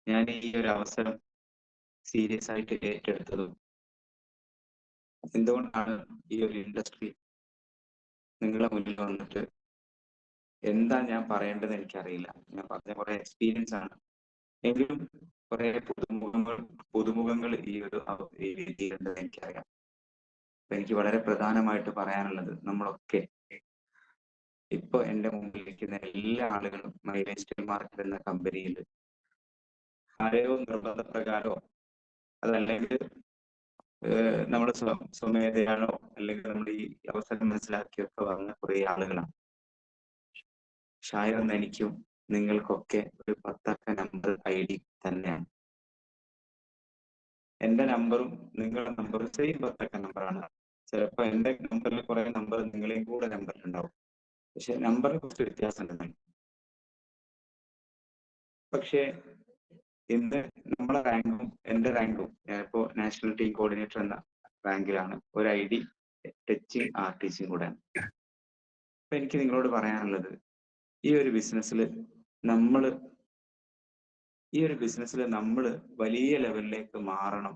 ഞാൻ ഈ ഒരു അവസരം സീരിയസ് ആയിട്ട് ഏറ്റെടുത്തതും എന്തുകൊണ്ടാണ് ഈ ഒരു ഇൻഡസ്ട്രി നിങ്ങളുടെ മുന്നിൽ വന്നിട്ട് എന്താ ഞാൻ പറയേണ്ടത് എനിക്കറിയില്ല. ഞാൻ പറഞ്ഞ കുറെ എക്സ്പീരിയൻസ് ആണ്. എങ്കിലും കുറെ പുതുമുഖങ്ങൾ ഈ വേദിയിലുണ്ടെന്ന് എനിക്കറിയാം. അപ്പൊ എനിക്ക് വളരെ പ്രധാനമായിട്ട് പറയാനുള്ളത്, നമ്മളൊക്കെ ഇപ്പൊ എന്റെ മുമ്പിൽ ഇരിക്കുന്ന എല്ലാ ആളുകളും മൈ ലൈഫ് സ്റ്റൈൽ മാർക്കറ്റ് എന്ന കമ്പനിയിൽ ആരെയോ നിർബന്ധപ്രകാരമോ അതല്ലെങ്കിൽ നമ്മുടെ സ്വമേധയാണോ അല്ലെങ്കിൽ നമ്മൾ ഈ അവസരം മനസ്സിലാക്കിയൊക്കെ വന്ന കുറെ ആളുകളാണ്. ഷായർ എന്ന എനിക്കും നിങ്ങൾക്കൊക്കെ ഒരു 10 അക്ക നമ്പർ ID തന്നെയാണ്. എന്റെ നമ്പറും നിങ്ങളുടെ നമ്പറും സെയിം 10 അക്ക നമ്പറാണ്. ചിലപ്പോ എന്റെ നമ്പറിൽ കുറെ നമ്പർ നിങ്ങളെയും കൂടെ നമ്പറിലുണ്ടാവും, പക്ഷെ നമ്പറിന് കുറച്ച് വ്യത്യാസം ഉണ്ട്. പക്ഷേ ഇന്ന് നമ്മളെ റാങ്കും എന്റെ റാങ്കും, ഞാനിപ്പോ നാഷണൽ ടീം കോർഡിനേറ്റർ എന്ന റാങ്കിലാണ്. ഒരു ID ടച്ചിങ് RTCയും കൂടെയാണ്. അപ്പൊ എനിക്ക് നിങ്ങളോട് പറയാനുള്ളത്, ഈ ഒരു ബിസിനസ്സിൽ നമ്മൾ വലിയ ലെവലിലേക്ക് മാറണം.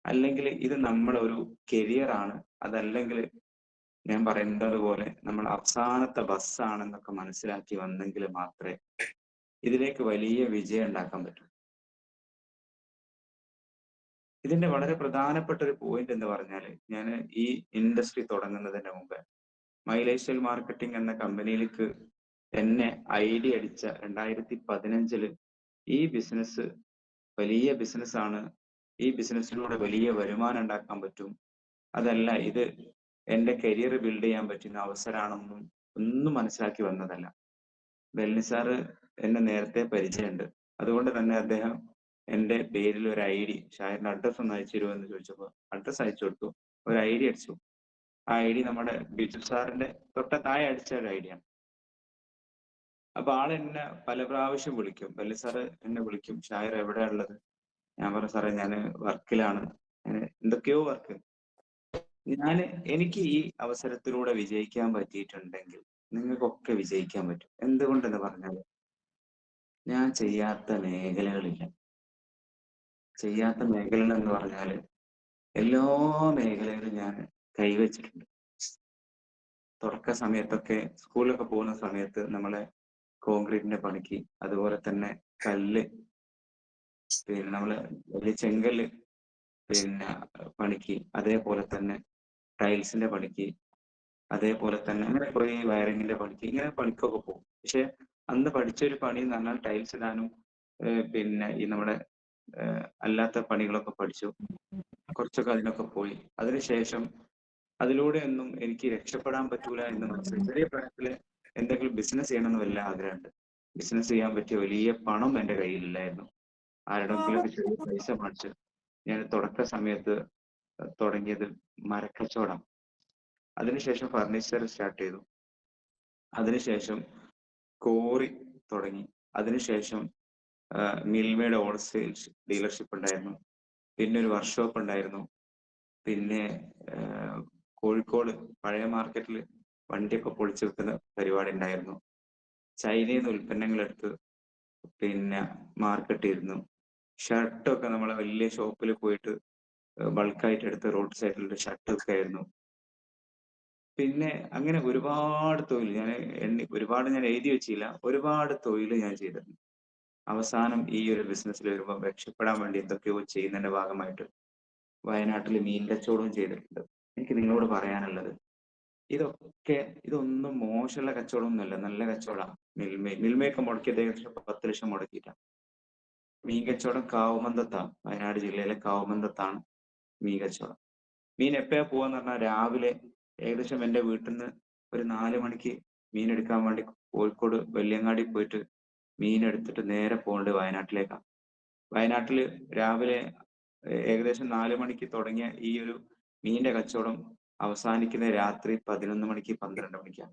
അല്ലെങ്കിൽ ഇത് നമ്മളൊരു കരിയറാണ്, അതല്ലെങ്കിൽ ഞാൻ പറയുന്നത് പോലെ നമ്മൾ അവസാനത്തെ ബസ്സാണെന്നൊക്കെ മനസ്സിലാക്കി വന്നെങ്കിൽ മാത്രമേ ഇതിലേക്ക് വലിയ വിജയം ഉണ്ടാക്കാൻ പറ്റൂ. ഇതിന്റെ വളരെ പ്രധാനപ്പെട്ട ഒരു പോയിന്റ് എന്ന് പറഞ്ഞാൽ, ഞാൻ ഈ ഇൻഡസ്ട്രി തുടങ്ങുന്നതിന് മുമ്പ് മൈ ലൈഫ് സ്റ്റൈൽ മാർക്കറ്റിംഗ് എന്ന കമ്പനിയിലേക്ക് എന്നെ ID അടിച്ച 2015 ഈ ബിസിനസ് വലിയ ബിസിനസ്സാണ്, ഈ ബിസിനസ്സിലൂടെ വലിയ വരുമാനം ഉണ്ടാക്കാൻ പറ്റും, അതല്ല ഇത് എന്റെ കരിയർ ബിൽഡ് ചെയ്യാൻ പറ്റുന്ന അവസരമാണെന്നും ഒന്നും മനസ്സിലാക്കി വന്നതല്ല. ബെല്ലി സാറ് എന്നെ നേരത്തെ പരിചയമുണ്ട്. അതുകൊണ്ട് തന്നെ അദ്ദേഹം എന്റെ പേരിൽ ഒരു ID, ഷായറിന്റെ അഡ്രസ് ഒന്ന് അയച്ചു തരുമോ എന്ന് ചോദിച്ചപ്പോൾ അഡ്രസ് അയച്ചു കൊടുത്തു. ഒരു ID അടിച്ചു. ആ ID നമ്മുടെ ബിജു സാറിന്റെ തൊട്ട താഴെ അടിച്ച ഒരു ID ആണ്. അപ്പൊ എന്നെ പല പ്രാവശ്യം വിളിക്കും. ബെല്ലി സാറ് എന്നെ വിളിക്കും, ഷായർ എവിടെയാ ഉള്ളത്? ഞാൻ പറഞ്ഞു, സാറേ ഞാൻ വർക്കിലാണ്, എന്തൊക്കെയോ വർക്ക്. എനിക്ക് ഈ അവസരത്തിലൂടെ വിജയിക്കാൻ പറ്റിയിട്ടുണ്ടെങ്കിൽ നിങ്ങൾക്കൊക്കെ വിജയിക്കാൻ പറ്റും. എന്തുകൊണ്ടെന്ന് പറഞ്ഞാൽ, ഞാൻ ചെയ്യാത്ത മേഖലകളില്ല. ചെയ്യാത്ത മേഖലകൾ എന്ന് പറഞ്ഞാൽ എല്ലാ മേഖലയിലും ഞാൻ കൈവച്ചിട്ടുണ്ട്. തുടക്ക സമയത്തൊക്കെ സ്കൂളിലൊക്കെ പോകുന്ന സമയത്ത് നമ്മളെ കോൺക്രീറ്റിന്റെ പണിക്ക്, അതുപോലെ തന്നെ കല്ല്, പിന്നെ നമ്മള് വലിയ ചെങ്കല്ല് പിന്നെ പണിക്ക്, അതേപോലെ തന്നെ ടൈൽസിന്റെ പണിക്ക്, അതേപോലെ തന്നെ അങ്ങനെ കുറെ വയറിങ്ങിന്റെ പണിക്ക്, ഇങ്ങനെ പണിക്കൊക്കെ പോകും. പക്ഷെ അന്ന് പഠിച്ചൊരു പണി എന്ന് പറഞ്ഞാൽ ടൈൽസ് ഇടാനും പിന്നെ ഈ നമ്മുടെ അല്ലാത്ത പണികളൊക്കെ പഠിച്ചു. കുറച്ചൊക്കെ അതിനൊക്കെ പോയി. അതിനുശേഷം അതിലൂടെയൊന്നും എനിക്ക് രക്ഷപ്പെടാൻ പറ്റൂല എന്ന് മനസ്സിലായി. ചെറിയ പ്രായത്തില് എന്തെങ്കിലും ബിസിനസ് ചെയ്യണമെന്ന് വല്ല ആഗ്രഹമുണ്ട്. ബിസിനസ് ചെയ്യാൻ പറ്റിയ വലിയ പണം എന്റെ കയ്യിലില്ലായിരുന്നു. ആരുടെങ്കിലൊക്കെ ചെറിയ പൈസ മേടിച്ച് ഞാൻ തുടക്ക സമയത്ത് തുടങ്ങിയത് മരക്കച്ചവടം. അതിനുശേഷം ഫർണിച്ചർ സ്റ്റാർട്ട് ചെയ്തു. അതിനുശേഷം കോറി തുടങ്ങി. അതിനുശേഷം മിൽമയുടെ ഹോൾസെയിൽ ഡീലർഷിപ്പ് ഉണ്ടായിരുന്നു. പിന്നെ ഒരു വർക്ക്ഷോപ്പ് ഉണ്ടായിരുന്നു. പിന്നെ കോഴിക്കോട് പഴയ മാർക്കറ്റിൽ വണ്ടിയൊക്കെ പൊളിച്ചു വെക്കുന്ന പരിപാടി ഉണ്ടായിരുന്നു. ചൈനയിൽ നിന്ന് ഉൽപ്പന്നങ്ങൾ എടുത്ത് പിന്നെ മാർക്കറ്റ് ചെയ്തിരുന്നു. ഷർട്ടൊക്കെ നമ്മളെ വലിയ ഷോപ്പിൽ പോയിട്ട് ബൾക്കായിട്ട് എടുത്ത് റോഡ് സൈഡിലുള്ള ഷർട്ടൊക്കെ ആയിരുന്നു. പിന്നെ അങ്ങനെ ഒരുപാട് തൊഴിൽ ഞാൻ എഴുതി വെച്ചില്ല. ഒരുപാട് തൊഴിൽ ഞാൻ ചെയ്തിട്ടുണ്ട്. അവസാനം ഈ ഒരു ബിസിനസ്സിൽ വരുമ്പോൾ രക്ഷപ്പെടാൻ വേണ്ടി എന്തൊക്കെയോ ചെയ്യുന്നതിന്റെ ഭാഗമായിട്ട് വയനാട്ടിൽ മീൻ കച്ചവടവും ചെയ്തിട്ടുണ്ട്. എനിക്ക് നിങ്ങളോട് പറയാനുള്ളത്, ഇതൊന്നും മോശമുള്ള കച്ചവടമൊന്നുമല്ല, നല്ല കച്ചവടമാണ്. മിൽമയൊക്കെ മുടക്കിയത് ഏകദേശം 10 ലക്ഷം മുടക്കിയിട്ടാണ്. മീൻ കച്ചവടം കാവുമന്തത്താണ്, വയനാട് ജില്ലയിലെ കാവുമന്തത്താണ് മീൻ കച്ചവടം. മീൻ എപ്പോഴാ പോവാന്ന് പറഞ്ഞാൽ രാവിലെ ഏകദേശം എന്റെ വീട്ടിൽ നിന്ന് ഒരു 4 മണിക്ക് മീൻ എടുക്കാൻ വേണ്ടി കോഴിക്കോട് വെള്ളിയങ്ങാടി പോയിട്ട് മീൻ എടുത്തിട്ട് നേരെ പോകേണ്ടത് വയനാട്ടിലേക്കാണ്. വയനാട്ടിൽ രാവിലെ ഏകദേശം 4 മണിക്ക് തുടങ്ങിയ ഈ ഒരു മീനിന്റെ കച്ചവടം അവസാനിക്കുന്ന രാത്രി 11 മണിക്ക് 12 മണിക്കാണ്.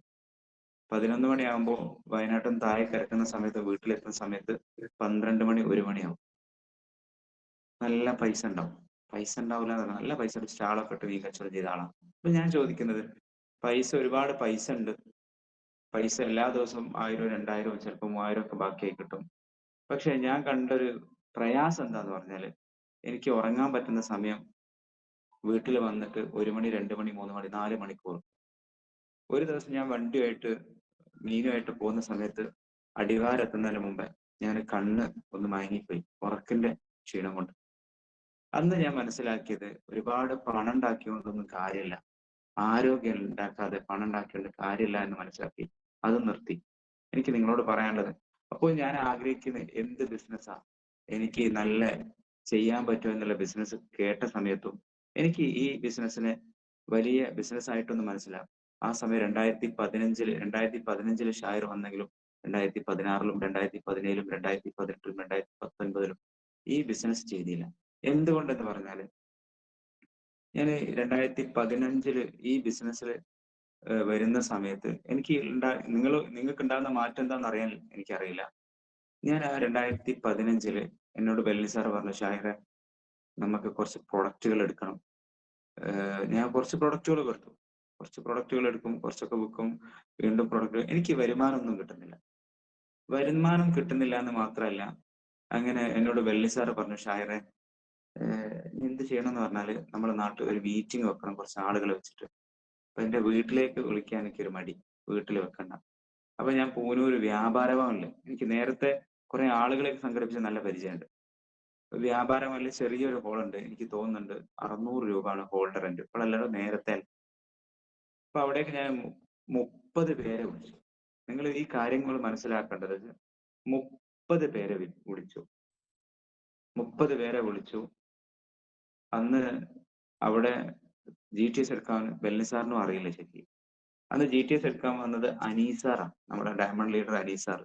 11 മണിയാകുമ്പോൾ വയനാട്ടിൽ നിന്ന് താഴെ കിടക്കുന്ന സമയത്ത് വീട്ടിലെത്തുന്ന സമയത്ത് 12 മണി 1 മണിയാവും. നല്ല പൈസ ഉണ്ടാവും. പൈസ ഉണ്ടാവില്ല എന്നല്ല, നല്ല പൈസ സ്റ്റാളൊക്കെ ഇട്ട് മീൻ കച്ചവടം ചെയ്ത ആളാണ്. അപ്പൊ ഞാൻ ചോദിക്കുന്നത്, ഒരുപാട് പൈസ ഉണ്ട്. പൈസ എല്ലാ ദിവസവും 1000 2000 ചിലപ്പോൾ 3000 ഒക്കെ ബാക്കിയായി കിട്ടും. പക്ഷെ ഞാൻ കണ്ടൊരു പ്രയാസം എന്താന്ന് പറഞ്ഞാല് എനിക്ക് ഉറങ്ങാൻ പറ്റുന്ന സമയം വീട്ടിൽ വന്നിട്ട് 1 മണി, 2 മണി, 3 മണി, 4 മണിക്കൂർ. ഒരു ദിവസം ഞാൻ വണ്ടിയുമായിട്ട് മീനുമായിട്ട് പോകുന്ന സമയത്ത് അടിവാരം എത്തുന്നതിന് മുമ്പേ ഞാൻ കണ്ണ് ഒന്ന് മയങ്ങിപ്പോയി. ഉറക്കിന്റെ ക്ഷീണം കൊണ്ട്. അന്ന് ഞാൻ മനസ്സിലാക്കിയത് ഒരുപാട് പണം ഉണ്ടാക്കിയോണ്ടൊന്നും കാര്യമില്ല. ആരോഗ്യം ഉണ്ടാക്കാതെ പണം ഉണ്ടാക്കിയോണ്ട് കാര്യമില്ല എന്ന് മനസ്സിലാക്കി. അത് നിർത്തി. എനിക്ക് നിങ്ങളോട് പറയാനുള്ളത്. അപ്പോൾ ഞാൻ ആഗ്രഹിക്കുന്ന എന്ത് ബിസിനസ്സാ എനിക്ക് നല്ല ചെയ്യാൻ പറ്റും എന്നുള്ള ബിസിനസ് കേട്ട സമയത്തും എനിക്ക് ഈ ബിസിനസ്സിനെ വലിയ ബിസിനസ് ആയിട്ടൊന്നും മനസ്സിലാവും. ആ സമയം 2015 ഷായർ വന്നെങ്കിലും 2016 2017 2018 2019 ഈ ബിസിനസ് ചെയ്തില്ല. എന്തുകൊണ്ടെന്ന് പറഞ്ഞാല് ഞാന് 2015 ഈ ബിസിനസ്സിൽ വരുന്ന സമയത്ത് എനിക്ക് നിങ്ങൾക്ക് ഉണ്ടാകുന്ന മാറ്റം എന്താണെന്ന് അറിയാൻ എനിക്കറിയില്ല. ഞാൻ ആ 2015 എന്നോട് ബെല്ലി സാർ പറഞ്ഞു, ഷാഹിറെ നമുക്ക് കുറച്ച് പ്രൊഡക്റ്റുകൾ എടുക്കണം. ഞാൻ കുറച്ച് പ്രൊഡക്റ്റുകൾ എടുത്തു. കുറച്ച് പ്രൊഡക്റ്റുകൾ എടുക്കും, കുറച്ചൊക്കെ വിൽക്കും, വീണ്ടും പ്രൊഡക്റ്റ്. എനിക്ക് വരുമാനമൊന്നും കിട്ടുന്നില്ല. വരുമാനം കിട്ടുന്നില്ല എന്ന് മാത്രമല്ല, അങ്ങനെ എന്നോട് ബെല്ലി സാർ പറഞ്ഞു, ഷാഹിറെ നീ എന്ത് ചെയ്യണമെന്ന് പറഞ്ഞാല് നമ്മുടെ നാട്ടിൽ ഒരു മീറ്റിംഗ് വെക്കണം കുറച്ച് ആളുകളെ വെച്ചിട്ട്. അപ്പൊ എന്റെ വീട്ടിലേക്ക് വിളിക്കാൻ എനിക്കൊരു മടി. വീട്ടിൽ വെക്കണ്ട. അപ്പൊ ഞാൻ പൂനൂര് വ്യാപാര ഭവനില് എനിക്ക് നേരത്തെ കുറെ ആളുകളെ സംഘടിപ്പിച്ച നല്ല പരിചയമുണ്ട്. വ്യാപാര ഭവനിൽ ചെറിയൊരു ഹോളുണ്ട്. എനിക്ക് തോന്നുന്നുണ്ട് 600 രൂപയാണ് ഹോളിന്റെ റെന്റ്. ഇപ്പോഴല്ലാതെ നേരത്തെ. അപ്പൊ അവിടേക്ക് ഞാൻ 30 പേരെ വിളിച്ചു. നിങ്ങൾ ഈ കാര്യങ്ങൾ മനസ്സിലാക്കേണ്ടത് 30 പേരെ വിളിച്ചു. 30 പേരെ വിളിച്ചു. അന്ന് അവിടെ GTS എടുക്കാൻ ബെല്ലി സാറിനും അറിയില്ല ശരിക്കും. അന്ന് GTS എടുക്കാൻ വന്നത് അനീസാറാണ്. നമ്മുടെ ഡയമണ്ട് ലീഡർ അനീസാർ.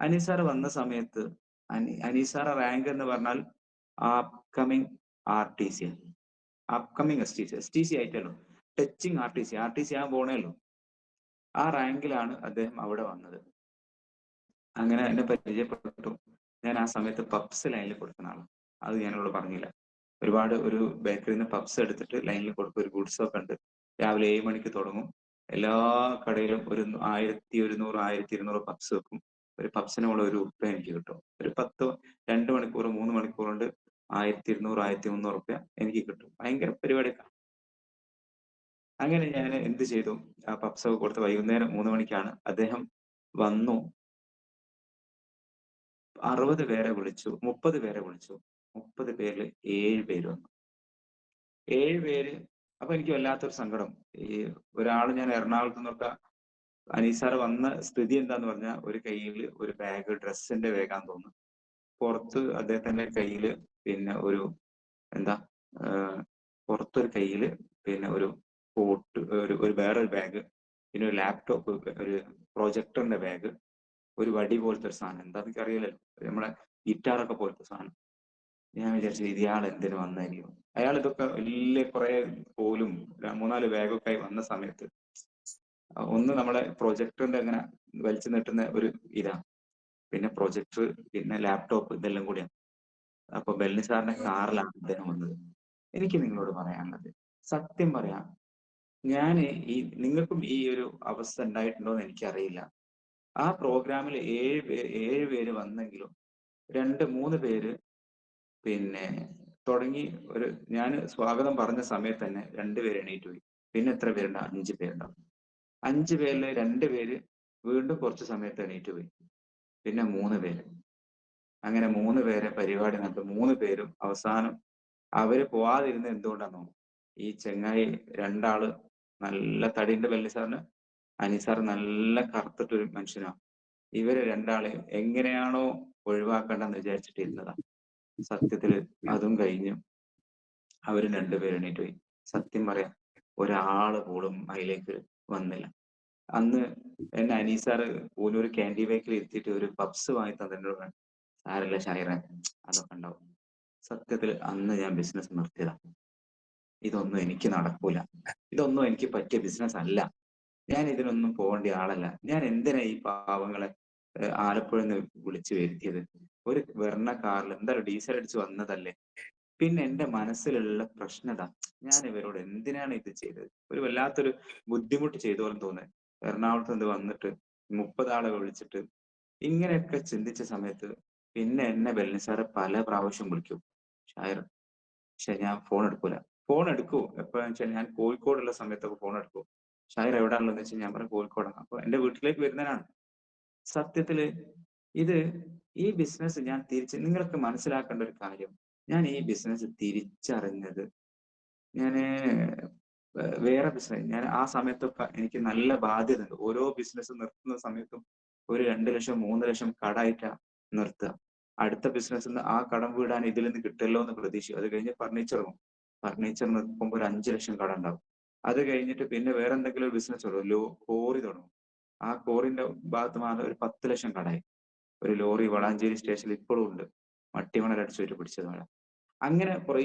അനീസാർ വന്ന സമയത്ത് അനീസാറ റാങ്ക് എന്ന് പറഞ്ഞാൽ അപ്കമിങ് RTC, അപ്കമിങ് STC ആയിട്ടല്ലോ, ടച്ചിങ് RTC ആകാൻ പോണേല്ലോ. ആ റാങ്കിലാണ് അദ്ദേഹം അവിടെ വന്നത്. അങ്ങനെ എന്നെ പരിചയപ്പെട്ടു. ഞാൻ ആ സമയത്ത് പപ്സ് ലൈനിൽ കൊടുക്കുന്ന ആളാണ്. അത് ഞാനിവിടെ പറഞ്ഞില്ല. ഒരു ബേക്കറിയിൽ നിന്ന് പപ്സ് എടുത്തിട്ട് ലൈനിൽ കൊടുക്കും. ഒരു ഗുഡ്സ് ഒക്കെ ഉണ്ട്. രാവിലെ 7 മണിക്ക് തുടങ്ങും. എല്ലാ കടയിലും ഒരു 1100 1200 പപ്സ് വെക്കും. ഒരു പപ്സിന് കൂടെ ₹1 എനിക്ക് കിട്ടും. ഒരു 2 മണിക്കൂർ 3 മണിക്കൂർ കൊണ്ട് 1200 1300 എനിക്ക് കിട്ടും. ഭയങ്കര പരിപാടിയൊക്കെ. അങ്ങനെ ഞാൻ എന്ത് ചെയ്തു, ആ പപ്സ് ഒക്കെ കൊടുത്ത് വൈകുന്നേരം 3 മണിക്കാണ് അദ്ദേഹം വന്നു. 60 പേരെ വിളിച്ചു, 30 പേരെ വിളിച്ചു. 30 പേരിൽ 7 പേര് വന്നു. 7 പേര്. അപ്പൊ എനിക്ക് വല്ലാത്തൊരു സങ്കടം. ഈ ഒരാള് ഞാൻ എറണാകുളത്ത് നിന്നൊക്കെ അനീസ് സാർ വന്ന സ്ഥിതി എന്താന്ന് പറഞ്ഞാൽ ഒരു കയ്യില് ഒരു ബാഗ്, ഡ്രസ്സിന്റെ ബാഗാന്ന് തോന്നുന്നു. പുറത്ത് അദ്ദേഹത്തിന്റെ കയ്യില് പിന്നെ ഒരു എന്താ പുറത്തൊരു കയ്യില് പിന്നെ ഒരു കോട്ട്, ഒരു വേറൊരു ബാഗ്, പിന്നെ ഒരു ലാപ്ടോപ്പ്, ഒരു പ്രൊജക്ടറിന്റെ ബാഗ്, ഒരു വടി പോലത്തെ ഒരു സാധനം. എന്താ എനിക്ക് അറിയില്ലല്ലോ, നമ്മളെ ഗിറ്റാറൊക്കെ പോലത്തെ സാധനം. ഞാൻ വിചാരിച്ചു ഇയാൾ എന്തിനു വന്നായിരിക്കും. അയാൾ ഇതൊക്കെ വലിയ കുറെ കോലും 3-4 ബാഗൊക്കെ ആയി വന്ന സമയത്ത് ഒന്ന് നമ്മളെ പ്രൊജക്ടറിന്റെ അങ്ങനെ വലിച്ചു നീട്ടുന്ന ഒരു ഇതാ, പിന്നെ പ്രൊജക്ടർ, പിന്നെ ലാപ്ടോപ്പ്, ഇതെല്ലാം കൂടിയാണ്. അപ്പൊ ബെല്ലി സാറിന്റെ കാറിലാണ് അദ്ദേഹം വന്നത്. എനിക്ക് നിങ്ങളോട് പറയാനുള്ളത്, സത്യം പറയാം, ഞാൻ ഈ നിങ്ങൾക്കും ഈ ഒരു അവസ്ഥ ഉണ്ടായിട്ടുണ്ടോ എന്ന് എനിക്കറിയില്ല. ആ പ്രോഗ്രാമിൽ 7 പേര് വന്നെങ്കിലും 2-3 പേര് പിന്നെ തുടങ്ങി. ഞാൻ സ്വാഗതം പറഞ്ഞ സമയത്ത് തന്നെ 2 പേര് എണീറ്റ് പോയി. പിന്നെ എത്ര പേരുണ്ട്? 5 പേരുണ്ടാവും. 5 പേരില് 2 പേര് വീണ്ടും കുറച്ച് സമയത്ത് എണീറ്റ് പോയി. പിന്നെ 3 പേര്. അങ്ങനെ 3 പേരെ പരിപാടി നടത്തി. 3 പേരും അവസാനം അവര് പോവാതിരുന്നത് എന്തുകൊണ്ടാണെന്നോ, ഈ ചെങ്ങായി 2 ആള് നല്ല തടിയുണ്ട് ബെല്ലി സാറിന്, അനീസ് സാർ നല്ല കറുത്തിട്ടൊരു മനുഷ്യനാണ്. ഇവരെ 2 ആളെയും എങ്ങനെയാണോ ഒഴിവാക്കണ്ടെന്ന് വിചാരിച്ചിട്ട് ഇരുന്നതാ. സത്യത്തില് അതും കഴിഞ്ഞു. അവര് 2 പേരും എണീറ്റ് പോയി. സത്യം പറയാം, ഒരാള് പോലും അതിലേക്ക് വന്നില്ല. അന്ന് എന്നെ അനീസ് സാറ് പൂനൂർ കാൻഡി ബേക്കറിൽ ഇരുത്തിയിട്ട് ഒരു പപ്സ് വാങ്ങി തന്നിട്ട് പറഞ്ഞു, സാരമില്ല ഷാഹിറെ, അതൊക്കെ ഉണ്ടാവും. സത്യത്തില് അന്ന് ഞാൻ ബിസിനസ് നിർത്തിയതാ. ഇതൊന്നും എനിക്ക് നടക്കൂല. ഇതൊന്നും എനിക്ക് പറ്റിയ ബിസിനസ് അല്ല. ഞാൻ ഇതിനൊന്നും പോകേണ്ട ആളല്ല. ഞാൻ എന്തിനാ ഈ പാവങ്ങളെ ആലപ്പുഴന്ന് വിളിച്ചു വരുത്തിയത്? ഒരു വെർണ കാറിൽ എന്തായാലും ഡീസൽ അടിച്ച് വന്നതല്ലേ. പിന്നെ എന്റെ മനസ്സിലുള്ള പ്രശ്നത, ഞാൻ ഇവരോട് എന്തിനാണ് ഇത് ചെയ്തത്? ഒരു വല്ലാത്തൊരു ബുദ്ധിമുട്ട് ചെയ്തു പോലെ തോന്നുന്നത്. എറണാകുളത്ത് നിന്ന് വന്നിട്ട് 30 ആളെ വിളിച്ചിട്ട് ഇങ്ങനെയൊക്കെ ചിന്തിച്ച സമയത്ത് പിന്നെ എന്നെ ബെല്ലി പല പ്രാവശ്യം വിളിക്കും. ഷായർ, പക്ഷെ ഞാൻ ഫോൺ എടുക്കൂല. ഫോൺ എടുക്കും എപ്പോഴാന്ന് വെച്ചാൽ ഞാൻ കോഴിക്കോടുള്ള സമയത്തൊക്കെ ഫോൺ എടുക്കും. ഷായർ എവിടെയാണുള്ളതെന്ന് വെച്ചാൽ ഞാൻ പറയും കോഴിക്കോടാണ്. അപ്പൊ എന്റെ വീട്ടിലേക്ക് വരുന്നതിനാണ്. സത്യത്തില് ഇത് ഈ ബിസിനസ് ഞാൻ നിങ്ങളൊക്കെ മനസ്സിലാക്കേണ്ട ഒരു കാര്യം, ഞാൻ ഈ ബിസിനസ് തിരിച്ചറിഞ്ഞത് ഞാന് വേറെ ബിസിനസ് ഞാൻ ആ സമയത്തൊക്കെ എനിക്ക് നല്ല ബാധ്യതയുണ്ട്. ഓരോ ബിസിനസ് നിർത്തുന്ന സമയത്തും ഒരു 2,00,000 3,00,000 കടായിട്ടാ നിർത്തുക. അടുത്ത ബിസിനസ്സിന്ന് ആ കടം വീടാൻ ഇതിൽ നിന്ന് കിട്ടുമല്ലോ എന്ന് പ്രതീക്ഷിക്കും. അത് കഴിഞ്ഞ് ഫർണിച്ചർ വാങ്ങും. ഫർണിച്ചർ നിർത്തുമ്പോൾ ഒരു 5,00,000 കടം ഉണ്ടാവും. അത് കഴിഞ്ഞിട്ട് പിന്നെ വേറെ എന്തെങ്കിലും ഒരു ബിസിനസ് തുടങ്ങും. കോറി തുടങ്ങും. ആ കോറിന്റെ ഭാഗത്ത് മാത്രം ഒരു 10,00,000 കടായി. ഒരു ലോറി വളാഞ്ചേരി സ്റ്റേഷനിൽ ഇപ്പോഴും ഉണ്ട്. മട്ടിമണലടിച്ചവര് പിടിച്ചത് മഴ. അങ്ങനെ കുറേ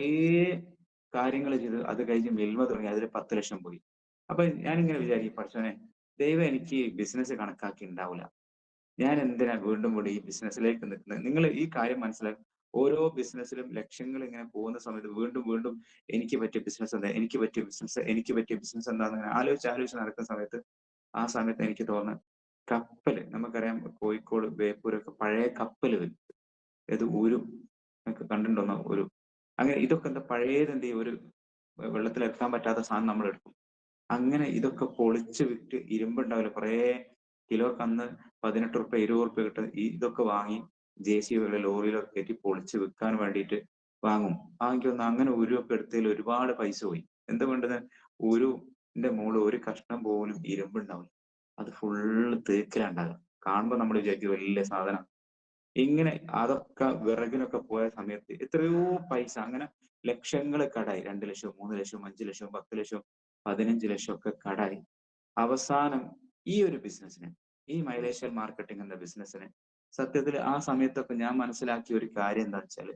കാര്യങ്ങൾ ചെയ്തു. അത് കഴിഞ്ഞ് മിൽമ തുടങ്ങി. അതില് 10,00,000 പോയി. അപ്പൊ ഞാനിങ്ങനെ വിചാരിക്കും, പടച്ചോനെ, ദൈവം എനിക്ക് ബിസിനസ് കണക്കാക്കി ഉണ്ടാവൂല. ഞാൻ എന്തിനാ വീണ്ടും വീണ്ടും ഈ ബിസിനസ്സിലേക്ക് നിൽക്കുന്നത്? നിങ്ങൾ ഈ കാര്യം മനസ്സിലാക്കുക. ഓരോ ബിസിനസ്സിലും ലക്ഷങ്ങൾ ഇങ്ങനെ പോകുന്ന സമയത്ത് വീണ്ടും വീണ്ടും എനിക്ക് പറ്റിയ ബിസിനസ് എന്താ? എനിക്ക് പറ്റിയ ബിസിനസ് എന്താന്ന് ഇങ്ങനെ ആലോചിച്ച് നടക്കുന്ന സമയത്ത് ആ സമയത്ത് എനിക്ക് തോന്നുന്നത് കപ്പല് നമുക്കറിയാം കോഴിക്കോട് ബേപ്പൂരൊക്കെ പഴയ കപ്പല് വരും. ഏത് ഊരും ഒക്കെ കണ്ടിട്ടുണ്ടോ? ഒരു അങ്ങനെ ഇതൊക്കെ എന്താ പഴയത് എന്ത് ചെയ്യും ഒരു വെള്ളത്തിൽ എത്താൻ പറ്റാത്ത സാധനം നമ്മൾ എടുക്കും. അങ്ങനെ ഇതൊക്കെ പൊളിച്ച് വിറ്റ് ഇരുമ്പുണ്ടാവില്ല കുറേ കിലോക്ക് അന്ന് 18 റുപ്യ 20 റുപ്യ കിട്ടും. ഇതൊക്കെ വാങ്ങി ജെ.സി.ബിയിലോ ലോറിയിലോ കയറ്റി പൊളിച്ച് വിൽക്കാൻ വേണ്ടിയിട്ട് വാങ്ങും. വാങ്ങിക്കൊന്ന് അങ്ങനെ ഉരുവൊക്കെ എടുത്തതിൽ ഒരുപാട് പൈസ പോയി. എന്ത് വേണ്ടത്? ഉരുവിന്റെ മോള് ഒരു കഷ്ണം പോലും ഇരുമ്പുണ്ടാവില്ല. അത് ഫുള്ള് തേക്കിലാണ്ടാകുക. കാണുമ്പോൾ നമ്മൾ വിചാരിക്കും വലിയ സാധനം. ഇങ്ങനെ അതൊക്കെ വിറകിനൊക്കെ പോയ സമയത്ത് എത്രയോ പൈസ അങ്ങനെ ലക്ഷങ്ങൾ കടായി. 2,00,000 3,00,000 5,00,000 10,00,000 15,00,000 ഒക്കെ കടായി. അവസാനം ഈ ഒരു ബിസിനസ്സിന്, ഈ മൈലേഷ്യൽ മാർക്കറ്റിംഗ് എന്ന ബിസിനസ്സിന് സത്യത്തിൽ ആ സമയത്തൊക്കെ ഞാൻ മനസ്സിലാക്കിയ ഒരു കാര്യം എന്താണെന്ന് വെച്ചാല്,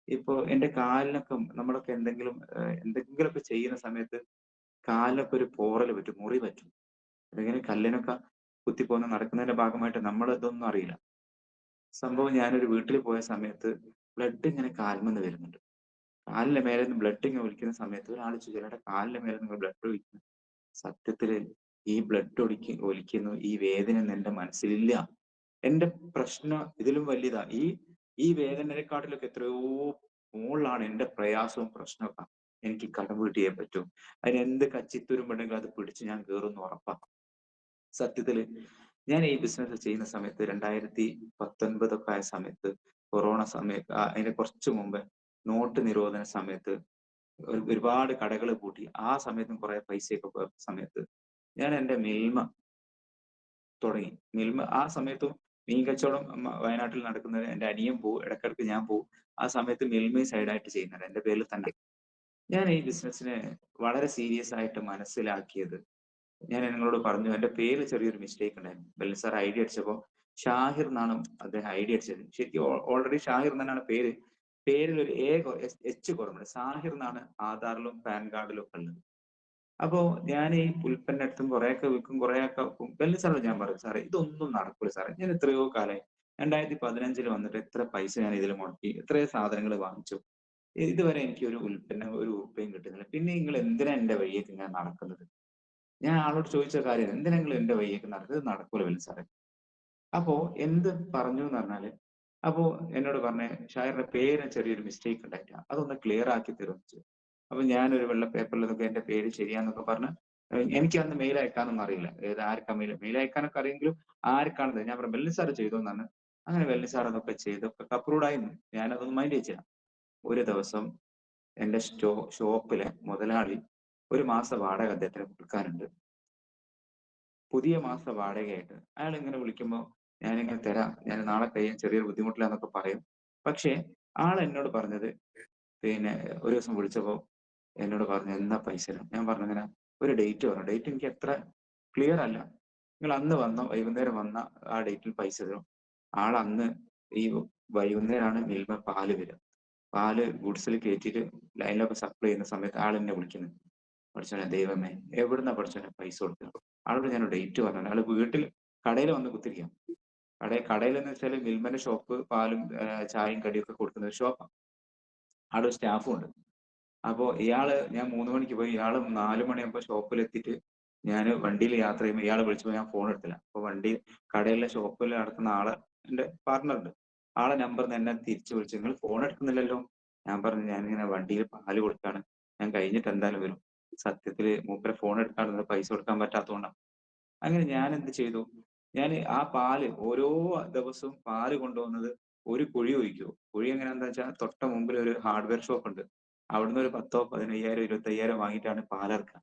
ഇപ്പൊ എന്റെ കാലിനൊക്കെ നമ്മളൊക്കെ എന്തെങ്കിലുമൊക്കെ ചെയ്യുന്ന സമയത്ത് കാലിനൊക്കെ ഒരു പോറൽ പറ്റും, മുറി പറ്റും. അല്ലെങ്കിൽ കല്ലിനൊക്കെ കുത്തിപ്പോന്ന് നടക്കുന്നതിന്റെ ഭാഗമായിട്ട് നമ്മൾ ഇതൊന്നും അറിയില്ല. സംഭവം ഞാനൊരു വീട്ടിൽ പോയ സമയത്ത് ബ്ലഡ് ഇങ്ങനെ കാലിന്മേന്ന് വരുന്നുണ്ട്. കാലിന്റെ മേലെ നിന്ന് ബ്ലഡ് ഇങ്ങനെ ഒലിക്കുന്ന സമയത്ത് ഒരാൾ ചോദിച്ചു, "എടാ കാലിന്റെ മേലെ നിങ്ങൾ ബ്ലഡ് ഒലിക്കുന്നു." സത്യത്തില് ഈ ബ്ലഡ് ഒലിക്കുന്നു ഈ വേദനയൊന്നും എന്റെ മനസ്സിലില്ല. എന്റെ പ്രശ്നം ഇതിലും വലുതാ. ഈ വേദനയെക്കാട്ടിലൊക്കെ എത്രയോ മോളിലാണ് എന്റെ പ്രയാസവും പ്രശ്നമൊക്കെ. എനിക്ക് കടം വീട്ടിയേ പറ്റൂ. അതിന് എന്ത് കച്ചിത്തുരുമ്പുണ്ടെങ്കിലും അത് പിടിച്ച് ഞാൻ കേറുമെന്ന് ഉറപ്പാ. സത്യത്തില് ഞാൻ ഈ ബിസിനസ് ചെയ്യുന്ന സമയത്ത് 2019 ഒക്കെ ആയ സമയത്ത് കൊറോണ സമയത്ത് അതിന് കുറച്ച് മുമ്പ് നോട്ട് നിരോധന സമയത്ത് ഒരുപാട് കടകൾ പൂട്ടി. ആ സമയത്തും കുറെ പൈസയൊക്കെ പോയ സമയത്ത് ഞാൻ എന്റെ മിൽമ തുടങ്ങി. മിൽമ ആ സമയത്തും മീൻ കച്ചവടം വയനാട്ടിൽ നടക്കുന്നത് എന്റെ അനിയൻ പോവും. ഇടയ്ക്കിടയ്ക്ക് ഞാൻ പോവും. ആ സമയത്ത് മിൽമയും സൈഡായിട്ട് ചെയ്യുന്നുണ്ട്. എന്റെ പേരിൽ തന്നെ. ഞാൻ ഈ ബിസിനസ്സിനെ വളരെ സീരിയസ് ആയിട്ട് മനസ്സിലാക്കിയത് ഞാൻ നിങ്ങളോട് പറഞ്ഞു. എന്റെ പേര് ചെറിയൊരു മിസ്റ്റേക്ക് ഉണ്ടായിരുന്നു. ബെല്ലി സാർ ഐഡി അടിച്ചപ്പോ ഷാഹിർ എന്നാണ് അദ്ദേഹം ഐഡി അടിച്ചത്. ശരിക്കും ഓൾറെഡി ഷാഹിർ തന്നെയാണ് പേര്. പേരിൽ ഒരു എച്ച് കുറവുണ്ട്. സാഹിർ എന്നാണ് ആധാറിലും പാൻ കാർഡിലും ഒക്കെ ഉള്ളത്. അപ്പോ ഞാൻ ഈ ഉൽപ്പന്നം എടുത്തും കുറെയൊക്കെ വിൽക്കും, കുറെയൊക്കെ വെക്കും. ബെല്ലി സാറോട് ഞാൻ പറയും, സാറേ ഇതൊന്നും നടക്കൂല സാറേ. ഞാൻ എത്രയോ കാലമായി 2015 വന്നിട്ട് എത്ര പൈസ ഞാൻ ഇതിൽ മുടക്കി, എത്രയോ സാധനങ്ങൾ വാങ്ങിച്ചു. ഇതുവരെ എനിക്ക് ഒരു ഉൽപ്പന്നം ഒരു ഉറുപ്പയും കിട്ടുന്നില്ല. പിന്നെ നിങ്ങൾ എന്തിനാ എന്റെ വഴിയേക്ക് ഇങ്ങനെ നടക്കുന്നത്? ഞാൻ ആളോട് ചോദിച്ച കാര്യം എന്തിനാ നിങ്ങൾ എന്റെ വഴിയേക്ക് നടക്കുന്നത്? ഇത് നടക്കൂല ബെല്ലി സാറേ. അപ്പോ എന്ത് പറഞ്ഞു എന്ന് പറഞ്ഞാല്, അപ്പോ എന്നോട് പറഞ്ഞേ, ഷായറിന്റെ പേരിന് ചെറിയൊരു മിസ്റ്റേക്ക് ഉണ്ടായിട്ടാ. അതൊന്ന് ക്ലിയർ ആക്കി തരുമെന്ന് ചോദിച്ചു. അപ്പൊ ഞാനൊരു വെള്ള പേപ്പറിൽ ഇതൊക്കെ എന്റെ പേര് ശരിയാന്നൊക്കെ പറഞ്ഞ് എനിക്ക് അന്ന് മെയിൽ അയക്കാനൊന്നും അറിയില്ല. ഏത് ആർക്കാ മെയിൽ അയക്കാനൊക്കെ അറിയെങ്കിലും ആർക്കാണത് ഞാൻ പറഞ്ഞു ബെല്ലി സാർ ചെയ്തു എന്നാണ്. അങ്ങനെ ബെല്ലി സാർ അതൊക്കെ ചെയ്തൊക്കെ അപ്രൂവ്ഡ് ആയിരുന്നു. ഞാനതൊന്നും മൈൻഡ് വെച്ചില്ല. ഒരു ദിവസം എന്റെ ഷോപ്പിലെ മുതലാളി ഒരു മാസ വാടക അദ്ദേഹത്തിന് കൊടുക്കാനുണ്ട്. പുതിയ മാസ വാടകയായിട്ട് അയാൾ ഇങ്ങനെ വിളിക്കുമ്പോൾ ഞാനിങ്ങനെ തരാം, ഞാൻ നാളെ കഴിയാൻ ചെറിയൊരു ബുദ്ധിമുട്ടിലാന്നൊക്കെ പറയും. പക്ഷേ ആൾ എന്നോട് പറഞ്ഞത് പിന്നെ ഒരു ദിവസം വിളിച്ചപ്പോ എന്നോട് പറഞ്ഞു എന്നാ പൈസ തരാം. ഞാൻ പറഞ്ഞു ഇങ്ങനെ ഒരു ഡേറ്റ് പറഞ്ഞു. ഡേറ്റ് എനിക്ക് അത്ര ക്ലിയർ അല്ല. നിങ്ങൾ അന്ന് വന്നോ വൈകുന്നേരം വന്ന ആ ഡേറ്റിൽ പൈസ തരും. ആൾ അന്ന് ഈ വൈകുന്നേരമാണ് മിൽമ പാല് വരിക. പാല് ഗുഡ്സിൽ കയറ്റിയിട്ട് ലൈനിലൊക്കെ സപ്ലൈ ചെയ്യുന്ന സമയത്ത് ആൾ എന്നെ വിളിക്കുന്നത്. പഠിച്ചോനെ ദൈവമേ എവിടുന്നാ പഠിച്ചോനെ പൈസ കൊടുക്കുക? ആളോട് ഞാൻ ഡേറ്റ് പറഞ്ഞു. ആള് വീട്ടിൽ കടയിൽ വന്ന് കുത്തിരിക്കാം. കടയിൽ എന്ന് വെച്ചാൽ മിൽമന്റെ ഷോപ്പ് പാലും ചായയും കടിയും ഒക്കെ കൊടുക്കുന്ന ഒരു ഷോപ്പാണ്. അവിടെ ഒരു സ്റ്റാഫും ഉണ്ട്. അപ്പോ ഞാൻ 3 മണിക്ക് പോയി. ഇയാള് 4 മണിയാകുമ്പോ ഷോപ്പിലെത്തിയിട്ട് ഞാന് വണ്ടിയിൽ യാത്ര ചെയ്യുമ്പോൾ ഇയാളെ വിളിച്ചപ്പോ ഞാൻ ഫോൺ എടുത്തില്ല. അപ്പൊ കടയിലെ ഷോപ്പിൽ നടത്തുന്ന ആള് എന്റെ പാർട്ണർ ഉണ്ട്. ആളെ നമ്പറിന്ന് എന്നെ തിരിച്ചു വിളിച്ചു. "നിങ്ങൾ ഫോൺ എടുക്കുന്നില്ലല്ലോ?" ഞാൻ പറഞ്ഞു, "ഞാനിങ്ങനെ വണ്ടിയിൽ പാല് കൊടുക്കാണ്. ഞാൻ കഴിഞ്ഞിട്ട് എന്തായാലും വരും." സത്യത്തില് മൂപ്പരെ ഫോൺ എടുക്കാതെ പൈസ കൊടുക്കാൻ പറ്റാത്തോണ്ടാ. അങ്ങനെ ഞാൻ എന്ത് ചെയ്തു, ഞാന് ആ പാല് ഓരോ ദിവസവും പാല് കൊണ്ടുവന്നത് ഒരു കുഴി ഒഴിക്കും. കുഴി എങ്ങനെയാന്ന് വെച്ചാൽ തൊട്ട മുമ്പിൽ ഒരു ഹാർഡ്വെയർ ഷോപ്പ് ഉണ്ട്. അവിടുന്ന് ഒരു 10,000 15,000 25,000 വാങ്ങിയിട്ടാണ് പാലെറക്കുക.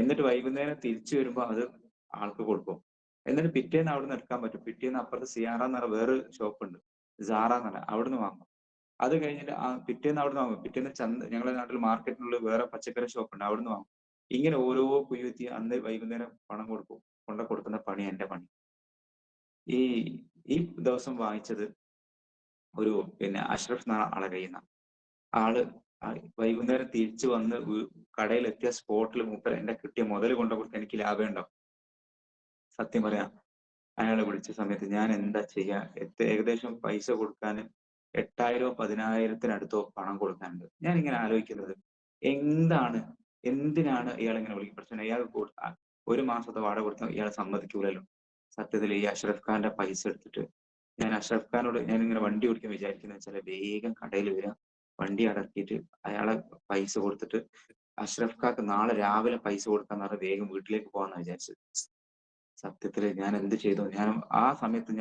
എന്നിട്ട് വൈകുന്നേരം തിരിച്ചു വരുമ്പോ അത് ആൾക്ക് കൊടുക്കും. എന്നിട്ട് പിറ്റേന്ന് അവിടുന്ന് എടുക്കാൻ പറ്റും. പിറ്റേന്ന് അപ്പുറത്ത് സിയാറന്ന് പറഞ്ഞ വേറൊരു ഷോപ്പുണ്ട്. സാറാന്ന് പറഞ്ഞ അവിടുന്ന് വാങ്ങും. അത് കഴിഞ്ഞിട്ട് പിറ്റേന്ന് അവിടുന്ന് വാങ്ങും. പിറ്റേന്ന് ഞങ്ങളുടെ നാട്ടിൽ മാർക്കറ്റിനുള്ളിൽ വേറെ പച്ചക്കറി ഷോപ്പുണ്ട്. അവിടുന്ന് വാങ്ങും. ഇങ്ങനെ ഓരോ കുഴികുത്തി അന്ന് വൈകുന്നേരം പണം കൊടുക്കും. കൊടുക്കുന്ന പണി എന്റെ പണി. ഈ ഈ ദിവസം വാങ്ങിച്ചത് ഒരു അഷ്റഫ് എന്ന ആളെ കയ്യിന്നാ. ആള് വൈകുന്നേരം തിരിച്ചു വന്ന് കടയിലെത്തിയ സ്പോട്ടിൽ മൂപ്പര് എന്റെ കിട്ടിയ മുതല് കൊണ്ട് കൊടുത്താ എനിക്ക് ലാഭം ഉണ്ടാവും. സത്യം പറയാം. അയാളെ വിളിച്ച സമയത്ത് ഞാൻ എന്താ ചെയ്യാ? ഏകദേശം പൈസ കൊടുക്കാന് 8,000 10,000 പണം കൊടുക്കാനുണ്ട്. ഞാനിങ്ങനെ ആലോചിക്കുന്നത് എന്താണ്? എന്തിനാണ് ഇയാളിങ്ങനെ വിളിക്കുന്നത്? പ്രശ്നം ഇയാൾക്ക് ഒരു മാസത്തെ വാടക കൊടുത്താൽ ഇയാൾ സമ്മതിക്കൂലല്ലോ. സത്യത്തില് ഈ അഷ്റഫ് ഖാന്റെ പൈസ എടുത്തിട്ട് ഞാൻ അഷ്റഫ് ഖാനോട് ഞാനിങ്ങനെ വണ്ടി ഓടിക്കാൻ വിചാരിക്കുന്നത് വെച്ചാല് വേഗം കടയിൽ വരാ, വണ്ടി അടക്കിയിട്ട് അയാളെ പൈസ കൊടുത്തിട്ട് അഷ്റഫ് ഖാക്ക് നാളെ രാവിലെ പൈസ കൊടുക്കാന്ന് പറഞ്ഞ് വേഗം വീട്ടിലേക്ക് പോകാന്നാ വിചാരിച്ചത്. സത്യത്തില് ഞാൻ എന്ത് ചെയ്തു? ആ സമയത്ത്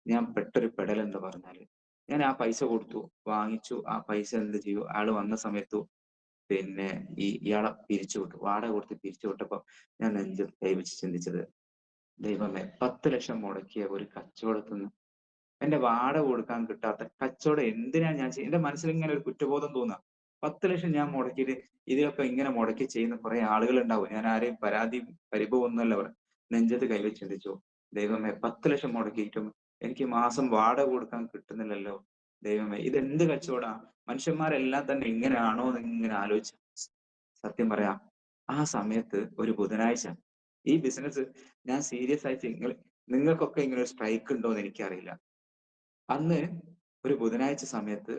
ഞാൻ പെട്ടൊരു പെടൽ എന്ന് പറഞ്ഞാല്, ഞാൻ ആ പൈസ കൊടുത്തു, വാങ്ങിച്ചു. ആ പൈസ എന്ത് ചെയ്തു? ആള് വന്ന സമയത്തു പിന്നെ ഇയാളെ പിരിച്ചു വിട്ടു. വാടക കൊടുത്ത് പിരിച്ചു വിട്ടപ്പോ ഞാൻ നെഞ്ചത്ത് കൈവച്ച് ചിന്തിച്ചത്, ദൈവമേ 10,00,000 മുടക്കിയ ഒരു കച്ചവടത്തിന്ന് എന്റെ വാടക കൊടുക്കാൻ കിട്ടാത്ത കച്ചവടം എന്തിനാ ഞാൻ എന്റെ മനസ്സിൽ ഇങ്ങനെ ഒരു കുറ്റബോധം തോന്നുക. 10,00,000 ഞാൻ മുടക്കിയിട്ട് ഇതിലൊക്കെ ഇങ്ങനെ മുടക്കി ചെയ്യുന്ന കുറെ ആളുകൾ ഉണ്ടാവും. ഞാൻ ആരെയും പരിഭവം ഒന്നുമല്ല പറയുന്നത്. നെഞ്ചത്ത് കൈവച്ച് ചിന്തിച്ചു. ദൈവമേ 10,00,000 മുടക്കിയിട്ടും എനിക്ക് മാസം വാടക കൊടുക്കാൻ കിട്ടുന്നില്ലല്ലോ. ദൈവമേ ഇതെന്ത് കച്ചവടാ? മനുഷ്യന്മാരെല്ലാം തന്നെ ഇങ്ങനെയാണോ എന്ന് ഇങ്ങനെ ആലോചിച്ചു. സത്യം പറയാം. ആ സമയത്ത് ഒരു ബുധനാഴ്ച ഈ ബിസിനസ് ഞാൻ സീരിയസ് ആയിട്ട് നിങ്ങൾക്കൊക്കെ ഇങ്ങനെ ഒരു സ്ട്രൈക്ക് ഉണ്ടോ എന്ന് എനിക്കറിയില്ല. അന്ന് ഒരു ബുധനാഴ്ച സമയത്ത്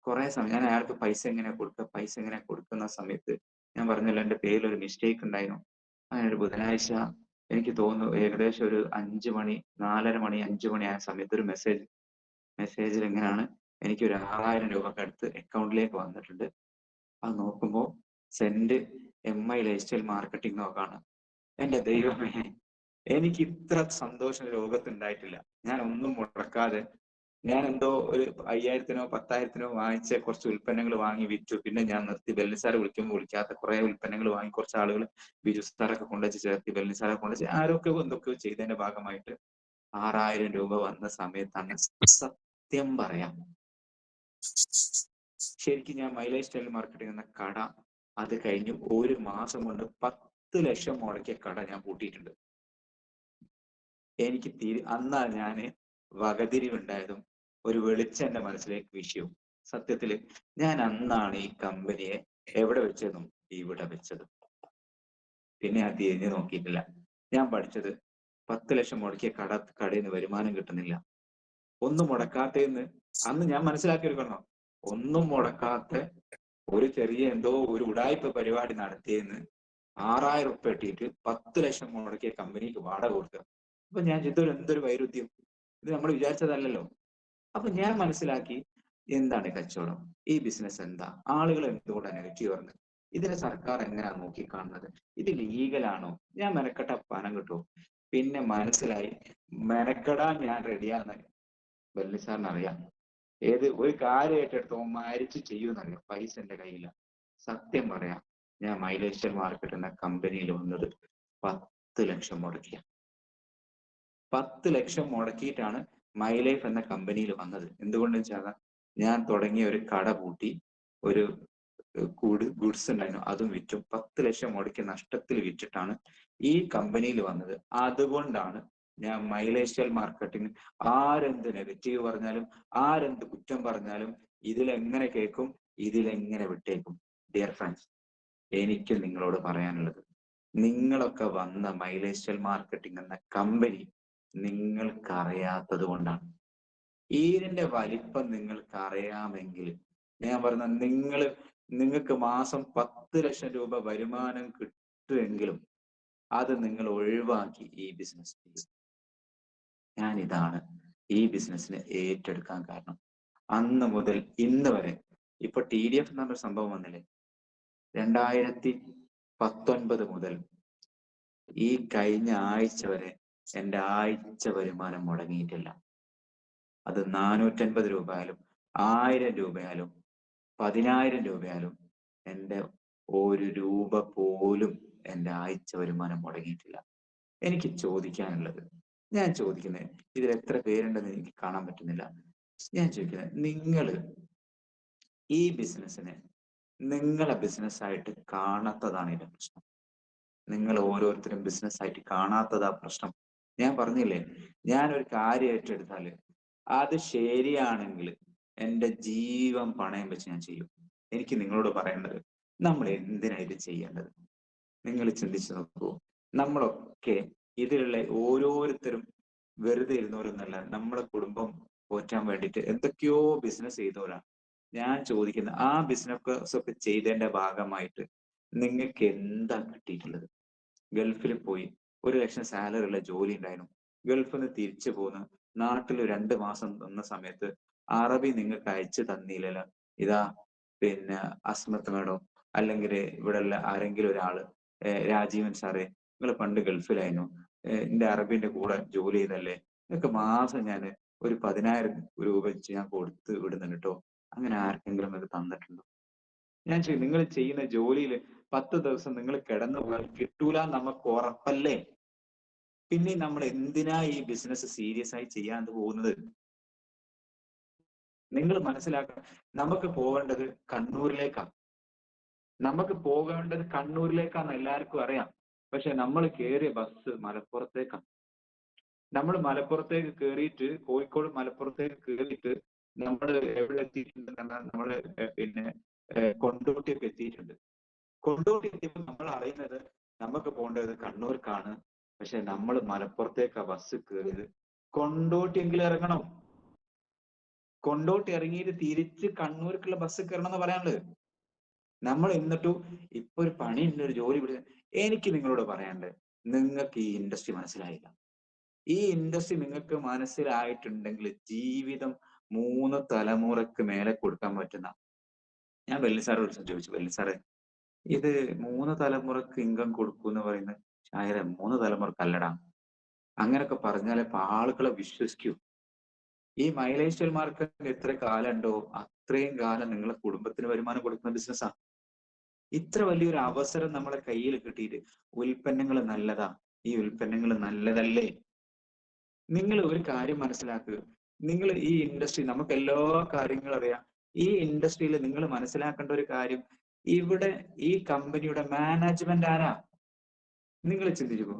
കുറെ സമയം ഞാൻ അയാൾക്ക് പൈസ എങ്ങനെ കൊടുക്കുന്ന സമയത്ത് ഞാൻ പറഞ്ഞല്ലോ എന്റെ പേരിൽ ഒരു മിസ്റ്റേക്ക് ഉണ്ടായിരുന്നു. അങ്ങനെ ഒരു ബുധനാഴ്ച എനിക്ക് തോന്നുന്നു ഏകദേശം ഒരു 5 മണി 4:30 മണി 5 മണി ആയ സമയത്ത് ഒരു മെസ്സേജിൽ എങ്ങനെയാണ് എനിക്ക് ഒരു 6,000 രൂപ അടുത്ത് അക്കൗണ്ടിലേക്ക് വന്നിട്ടുണ്ട്. അത് നോക്കുമ്പോ send MI lifestyle marketing നോക്കാണ്. എന്റെ ദൈവമേ! എനിക്ക് ഇത്ര സന്തോഷം ലോകത്തുണ്ടായിട്ടില്ല. ഞാൻ ഒന്നും മുടക്കാതെ ഞാൻ എന്തോ ഒരു 5,000-നോ 10,000-നോ വാങ്ങിച്ച കുറച്ച് ഉൽപ്പന്നങ്ങൾ വാങ്ങി വിറ്റു. പിന്നെ ഞാൻ നിർത്തി. ബെല്ലി സാറ് വിളിക്കുമ്പോൾ വിളിക്കാത്ത കുറെ ഉൽപ്പന്നങ്ങൾ വാങ്ങി കുറച്ച് ആളുകൾ ബിജു സാറൊക്കെ കൊണ്ടുവച്ച് ചേർത്തി. ബെല്ലി സാറെ കൊണ്ടുവച്ച് ആരൊക്കെയോ എന്തൊക്കെയോ ചെയ്തതിന്റെ ഭാഗമായിട്ട് 6,000 രൂപ വന്ന സമയത്താണ് സത്യം പറയാം. ശരിക്കും ഞാൻ മൈലേജ് സ്റ്റൈൽ മാർക്കറ്റിംഗ് എന്ന കട അത് കഴിഞ്ഞ് ഒരു മാസം കൊണ്ട് 10,00,000 മുടക്കിയ കട ഞാൻ പൂട്ടിയിട്ടുണ്ട്. എനിക്ക് അന്നാ ഞാന് വകതിരിവുണ്ടായതും ഒരു വെളിച്ചം എന്റെ മനസ്സിലേക്ക് വീശിയും. സത്യത്തില് ഞാൻ അന്നാണ് ഈ കമ്പനിയെ എവിടെ വെച്ചതും ഇവിടെ വെച്ചതും. പിന്നെ ഞാൻ തിരിഞ്ഞു നോക്കിയിട്ടില്ല. ഞാൻ പഠിച്ചത് 10,00,000 മുടക്കിയ കടയിൽ നിന്ന് വരുമാനം കിട്ടുന്നില്ല. ഒന്നും മുടക്കാത്തന്ന് അന്ന് ഞാൻ മനസ്സിലാക്കിയെടുക്കണം. ഒന്നും മുടക്കാത്ത ഒരു ചെറിയ എന്തോ ഒരു ഉടായിപ്പ് പരിപാടി നടത്തിയെന്ന് 6,000 ഉറുപ്പിക ഇട്ടിട്ട് 10,00,000 മുടക്കിയ കമ്പനിക്ക് വാടക കൊടുക്കുക. അപ്പൊ ഞാൻ ചിന്തിച്ചു എന്തൊരു വൈരുദ്ധ്യം. ഇത് നമ്മൾ വിചാരിച്ചതല്ലല്ലോ. അപ്പൊ ഞാൻ മനസ്സിലാക്കി എന്താണ് കച്ചവടം? ഈ ബിസിനസ് എന്താ? ആളുകൾ എന്തുകൊണ്ടാണ് നെഗറ്റീവ് പറഞ്ഞത്? ഇതിനെ സർക്കാർ എങ്ങനെയാ നോക്കിക്കാണുന്നത്? ഇത് ലീഗലാണോ? ഞാൻ മെനക്കെട്ട പണം കിട്ടുമോ? പിന്നെ മനസ്സിലായി മെനക്കെടാൻ ഞാൻ റെഡിയാന്ന് ബെല്ലി സാറിന് അറിയാം. ഒരു കാര്യം ഏറ്റെടുത്തോ മരിച്ചു ചെയ്യുമെന്നറിയാം. പൈസ എന്റെ കയ്യില്ല. സത്യം പറയാം, ഞാൻ മൈലേജ് സ്റ്റൈൽ മാർക്കറ്റ് എന്ന കമ്പനിയിൽ വന്നത് 10,00,000 മുടക്കിയ 10,00,000 മുടക്കിയിട്ടാണ് മൈ ലൈഫ് എന്ന കമ്പനിയിൽ വന്നത്. എന്തുകൊണ്ടെന്ന് വെച്ചാൽ ഞാൻ തുടങ്ങിയ ഒരു കട പൂട്ടി, ഒരു ഗുഡ്സ് ഉണ്ടായിരുന്നു അതും വിറ്റു. 10,00,000 മുടക്കി നഷ്ടത്തിൽ വിറ്റിട്ടാണ് ഈ കമ്പനിയിൽ വന്നത്. അതുകൊണ്ടാണ് ഞാൻ മൈ ലൈഫ് സ്റ്റൈൽ മാർക്കറ്റിംഗ് ആരെന്ത് നെഗറ്റീവ് പറഞ്ഞാലും ആരെന്ത് കുറ്റം പറഞ്ഞാലും ഇതിലെങ്ങനെ കേൾക്കും, ഇതിലെങ്ങനെ വിട്ടേക്കും. ഡിയർ ഫ്രണ്ട്സ്, എനിക്ക് നിങ്ങളോട് പറയാനുള്ളത്, നിങ്ങളൊക്കെ വന്ന മൈ ലൈഫ് സ്റ്റൈൽ മാർക്കറ്റിംഗ് എന്ന കമ്പനി നിങ്ങൾക്ക് അറിയാത്തത് കൊണ്ടാണ്. ഇതിന്റെ വലിപ്പം നിങ്ങൾക്ക് അറിയാമെങ്കിൽ ഞാൻ പറഞ്ഞ നിങ്ങൾക്ക് മാസം 10,00,000 രൂപ വരുമാനം കിട്ടുമെങ്കിലും അത് നിങ്ങൾ ഒഴിവാക്കി ഈ ബിസിനസ് ചെയ്യും. ഞാൻ ഇതാണ് ഈ ബിസിനസ്സിനെ ഏറ്റെടുക്കാൻ കാരണം. അന്ന് മുതൽ ഇന്ന് വരെ ഇപ്പൊ TDF എന്ന് പറഞ്ഞൊരു സംഭവം വന്നില്ലേ, 2019 മുതൽ ഈ കഴിഞ്ഞ ആഴ്ച വരെ എന്റെ ആഴ്ച വരുമാനം മുടങ്ങിയിട്ടില്ല. അത് 450 രൂപയായാലും 1000 രൂപയായാലും 10,000 രൂപയായാലും എന്റെ ഒരു രൂപ പോലും എന്റെ ആഴ്ച വരുമാനം മുടങ്ങിയിട്ടില്ല. എനിക്ക് ചോദിക്കാനുള്ളത്, ഞാൻ ചോദിക്കുന്നത്, ഇതിൽ എത്ര പേരുണ്ടെന്ന് എനിക്ക് കാണാൻ പറ്റുന്നില്ല. ഞാൻ ചോദിക്കുന്നത്, നിങ്ങള് ഈ ബിസിനസ്സിനെ നിങ്ങളെ ബിസിനസ്സായിട്ട് കാണാത്തതാണ് ഇതിന്റെ പ്രശ്നം. നിങ്ങൾ ഓരോരുത്തരും ബിസിനസ്സായിട്ട് കാണാത്തതാ പ്രശ്നം. ഞാൻ പറഞ്ഞില്ലേ, ഞാൻ ഒരു കാര്യം ഏറ്റെടുത്താല് അത് ശരിയാണെങ്കിൽ എന്റെ ജീവൻ പണയം വെച്ച് ഞാൻ ചെയ്യും. എനിക്ക് നിങ്ങളോട് പറയേണ്ടത്, നമ്മൾ എന്തിനാ ഇത് ചെയ്യേണ്ടത്? നിങ്ങൾ ചിന്തിച്ചു നോക്കൂ. നമ്മളൊക്കെ ഇതിലുള്ള ഓരോരുത്തരും വെറുതെ ഇരുന്നവരൊന്നല്ല. നമ്മുടെ കുടുംബം പോറ്റാൻ വേണ്ടിയിട്ട് എന്തൊക്കെയോ ബിസിനസ് ചെയ്തവരാണ്. ഞാൻ ചോദിക്കുന്നത്, ആ ബിസിനസ് ഒക്കെ ചെയ്തതിന്റെ ഭാഗമായിട്ട് നിങ്ങൾക്ക് എന്താ കിട്ടിയിട്ടുള്ളത്? ഗൾഫിൽ പോയി 1,00,000 സാലറി ഉള്ള ജോലി ഉണ്ടായിരുന്നു. ഗൾഫിൽ നിന്ന് തിരിച്ചു പോന്ന് നാട്ടിൽ 2 മാസം നിന്ന സമയത്ത് അറബി നിങ്ങൾക്ക് അയച്ചു തന്നില്ലല്ലോ. ഇതാ പിന്നെ അസ്മത്ത് മേഡം അല്ലെങ്കിൽ ഇവിടെ ഉള്ള ആരെങ്കിലും ഒരാള്, രാജീവൻ സാറേ, നിങ്ങൾ പണ്ട് ഗൾഫിലായിരുന്നു, എന്റെ അറബിന്റെ കൂടെ ജോലി ചെയ്തല്ലേ, നിങ്ങൾക്ക് മാസം ഞാൻ ഒരു 10,000 രൂപ വെച്ച് ഞാൻ കൊടുത്ത് വിടുന്നുണ്ട് കേട്ടോ. അങ്ങനെ ആർക്കെങ്കിലും അത് തന്നിട്ടുണ്ടോ? ഞാൻ നിങ്ങൾ ചെയ്യുന്ന ജോലിയിൽ 10 ദിവസം നിങ്ങൾ കിടന്നു പോയാൽ കിട്ടൂല നമുക്ക് ഉറപ്പല്ലേ? പിന്നെ നമ്മൾ എന്തിനാ ഈ ബിസിനസ് സീരിയസ് ആയി ചെയ്യാൻ പോകുന്നത്? നിങ്ങൾ മനസ്സിലാക്കണം, നമുക്ക് പോകേണ്ടത് കണ്ണൂരിലേക്കാണ്. നമുക്ക് പോകേണ്ടത് കണ്ണൂരിലേക്കാന്ന് എല്ലാവർക്കും അറിയാം. പക്ഷെ നമ്മൾ കയറിയ ബസ് മലപ്പുറത്തേക്കാണ്. നമ്മൾ മലപ്പുറത്തേക്ക് കയറിയിട്ട്, കോഴിക്കോട് മലപ്പുറത്തേക്ക് കയറിയിട്ട് നമ്മൾ എവിടെ എത്തിയിട്ടുണ്ട്? നമ്മൾ പിന്നെ കൊണ്ടോട്ടിയൊക്കെ എത്തിയിട്ടുണ്ട്. കൊണ്ടോട്ടി എത്തിയപ്പോൾ നമ്മൾ അറിയുന്നത് നമുക്ക് പോകേണ്ടത് കണ്ണൂർക്കാണ്. പക്ഷെ നമ്മൾ മലപ്പുറത്തേക്കാ ബസ് കയറിയത്. കൊണ്ടോട്ടിയെങ്കിലും ഇറങ്ങണം. കൊണ്ടോട്ടി ഇറങ്ങിയിട്ട് തിരിച്ച് കണ്ണൂർക്കുള്ള ബസ് കയറണം എന്ന് പറയാനുള്ളത്. നമ്മൾ എന്നിട്ടും ഇപ്പൊ ഒരു പണിയുണ്ട്, ഒരു ജോലി പിടിച്ച. എനിക്ക് നിങ്ങളോട് പറയാനുള്ളത്, നിങ്ങൾക്ക് ഈ ഇൻഡസ്ട്രി മനസ്സിലായില്ല. ഈ ഇൻഡസ്ട്രി നിങ്ങൾക്ക് മനസ്സിലായിട്ടുണ്ടെങ്കിൽ ജീവിതം 3 തലമുറക്ക് മേലെ കൊടുക്കാൻ പറ്റുന്ന. ഞാൻ വെള്ളി സാറോട് ചോദിച്ചു, വെള്ളി സാറേ, ഇത് 3 തലമുറക്ക് ഇൻകം കൊടുക്കും എന്ന് പറയുന്നത്, ഷായറെ 3 തലമുറക്കല്ലടാ. അങ്ങനൊക്കെ പറഞ്ഞാലേ ഇപ്പൊ ആളുകളെ വിശ്വസിക്കൂ. ഈ മൈലേജ് മാർക്കറ്റ് എത്ര കാലം ഉണ്ടോ അത്രയും കാലം നിങ്ങളെ കുടുംബത്തിന് വരുമാനം കൊടുക്കുന്ന ബിസിനസ്സാ. ഇത്ര വലിയൊരു അവസരം നമ്മളെ കയ്യിൽ കിട്ടിയിട്ട് ഉൽപ്പന്നങ്ങൾ നല്ലതാ, ഈ ഉൽപ്പന്നങ്ങൾ നല്ലതല്ലേ? നിങ്ങൾ ഒരു കാര്യം മനസ്സിലാക്കുക, നിങ്ങൾ ഈ ഇൻഡസ്ട്രി, നമുക്ക് എല്ലാ കാര്യങ്ങളും അറിയാം. ഈ ഇൻഡസ്ട്രിയിൽ നിങ്ങൾ മനസ്സിലാക്കേണ്ട ഒരു കാര്യം, ഇവിടെ ഈ കമ്പനിയുടെ മാനേജ്മെന്റ് ആരാ? നിങ്ങൾ ചിന്തിച്ചു.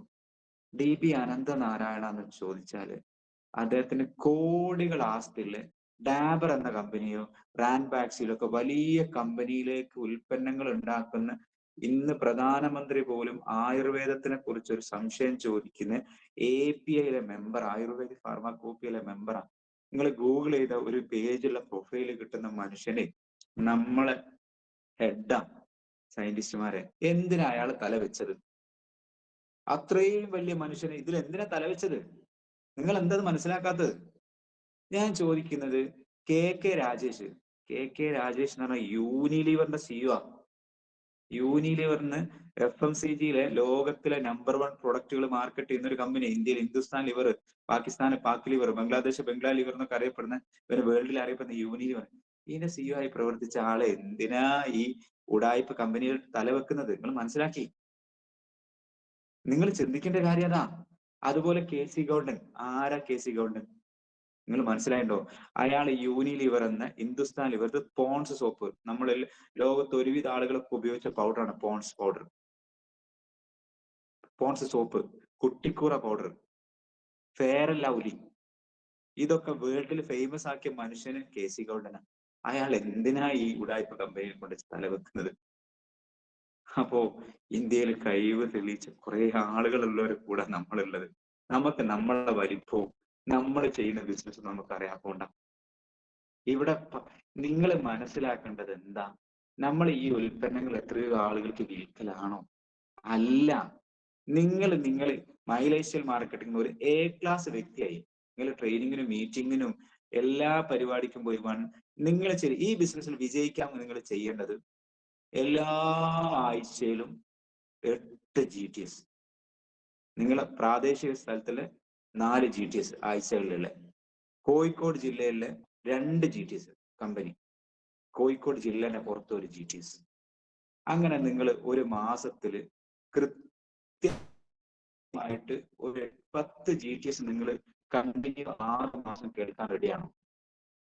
DB അനന്തനാരായണ എന്ന് ചോദിച്ചാല് അദ്ദേഹത്തിന് കോടികൾ ആസ്തിയുള്ള ഡാബർ എന്ന കമ്പനിയോ റാൻബാക്സിലോ ഒക്കെ വലിയ കമ്പനിയിലേക്ക് ഉൽപ്പന്നങ്ങൾ ഉണ്ടാക്കുന്ന, ഇന്ന് പ്രധാനമന്ത്രി പോലും ആയുർവേദത്തിനെ കുറിച്ച് ഒരു സംശയം ചോദിക്കുന്ന APIയിലെ മെമ്പർ, ആയുർവേദിക് ഫാർമക്കോപ്പിയിലെ മെമ്പറാണ്. നിങ്ങൾ ഗൂഗിൾ ചെയ്ത ഒരു പേജുള്ള പ്രൊഫൈല് കിട്ടുന്ന മനുഷ്യനെ നമ്മളെ ഹെഡാ സയന്റിസ്റ്റുമാരെ. എന്തിനാ അയാൾ തല വെച്ചത്? അത്രയും വലിയ മനുഷ്യനെ ഇതിൽ എന്തിനാ തലവെച്ചത്? നിങ്ങൾ എന്താ മനസ്സിലാക്കാത്തത്? ഞാൻ ചോദിക്കുന്നത്, KK രാജേഷ് എന്ന് പറഞ്ഞ യൂണിലിവറിന്റെ CEO ആ. യൂണിലിവറിന് FMCGയിലെ ലോകത്തിലെ നമ്പർ 1 പ്രൊഡക്റ്റുകൾ മാർക്കറ്റ് ചെയ്യുന്ന ഒരു കമ്പനി. ഇന്ത്യയിൽ ഹിന്ദുസ്ഥാൻ ലിവർ, പാകിസ്ഥാന് പാക് ലിവർ, ബംഗ്ലാദേശ് ബംഗ്ലാ ലിവർ എന്നൊക്കെ അറിയപ്പെടുന്ന, ഇവര് വേൾഡിൽ അറിയപ്പെടുന്ന യൂണിലിവർ, ഇതിന്റെ CEO ആയി പ്രവർത്തിച്ച ആളെ എന്തിനാ ഈ ഉടായ്പ കമ്പനികൾ തലവെക്കുന്നത്? നിങ്ങൾ മനസ്സിലാക്കി. നിങ്ങൾ ചിന്തിക്കേണ്ട കാര്യം അതാ. അതുപോലെ KC ഗൗഡൻ. ആരാ KC ഗൗഡൻ? നിങ്ങൾ മനസ്സിലായിട്ടോ? അയാൾ യൂണിലിവർ എന്ന ഹിന്ദുസ്ഥാൻ ലിവർ, പോൺസ് സോപ്പ്, നമ്മളിൽ ലോകത്ത് ഒരുവിധ ആളുകളൊക്കെ ഉപയോഗിച്ച പൗഡറാണ് Pond's powder, Pond's soap, Cuticura powder, Fair and Lovely, ഇതൊക്കെ വേൾഡിൽ ഫേമസ് ആക്കിയ മനുഷ്യന് KC ഗൗഡനാണ്. അയാൾ എന്തിനാ ഈ ഉടായ്പ കമ്പനിയിൽ കൊണ്ട് തലവെക്കുന്നത്? അപ്പോ ഇന്ത്യയിൽ കഴിവ് തെളിയിച്ച കുറെ ആളുകളുള്ളവർ കൂടെ നമ്മളുള്ളത്. നമുക്ക് നമ്മളുടെ വലിപ്പവും നമ്മൾ ചെയ്യുന്ന ബിസിനസ് നമുക്ക് അറിയാത്തോണ്ട. ഇവിടെ നിങ്ങൾ മനസ്സിലാക്കേണ്ടത് എന്താ? നമ്മൾ ഈ ഉൽപ്പന്നങ്ങൾ എത്രയോ ആളുകൾക്ക് വിൽക്കലാണോ? അല്ല. നിങ്ങൾ മൈലേഷ്യൽ മാർക്കറ്റിംഗ് ഒരു A ക്ലാസ് വ്യക്തിയായി നിങ്ങൾ ട്രെയിനിങ്ങിനും മീറ്റിങ്ങിനും എല്ലാ പരിപാടിക്കും പോയി നിങ്ങൾ ഈ ബിസിനസ്സിൽ വിജയിക്കാൻ നിങ്ങൾ ചെയ്യേണ്ടത് എല്ലാ ആഴ്ചയിലും 8 GTS, നിങ്ങളെ പ്രാദേശിക സ്ഥലത്തിലെ 4 GTS ആഴ്ചകളിലുള്ള, കോഴിക്കോട് ജില്ലയിലെ 2 GTS കമ്പനി, കോഴിക്കോട് ജില്ലേന്റെ പുറത്ത് ഒരു GTS. അങ്ങനെ നിങ്ങൾ ഒരു മാസത്തില് കൃത്യമായിട്ട് ഒരു 10 GTS നിങ്ങൾ കണ്ടിന്യൂ 6 മാസം കേൾക്കാൻ റെഡിയാണോ?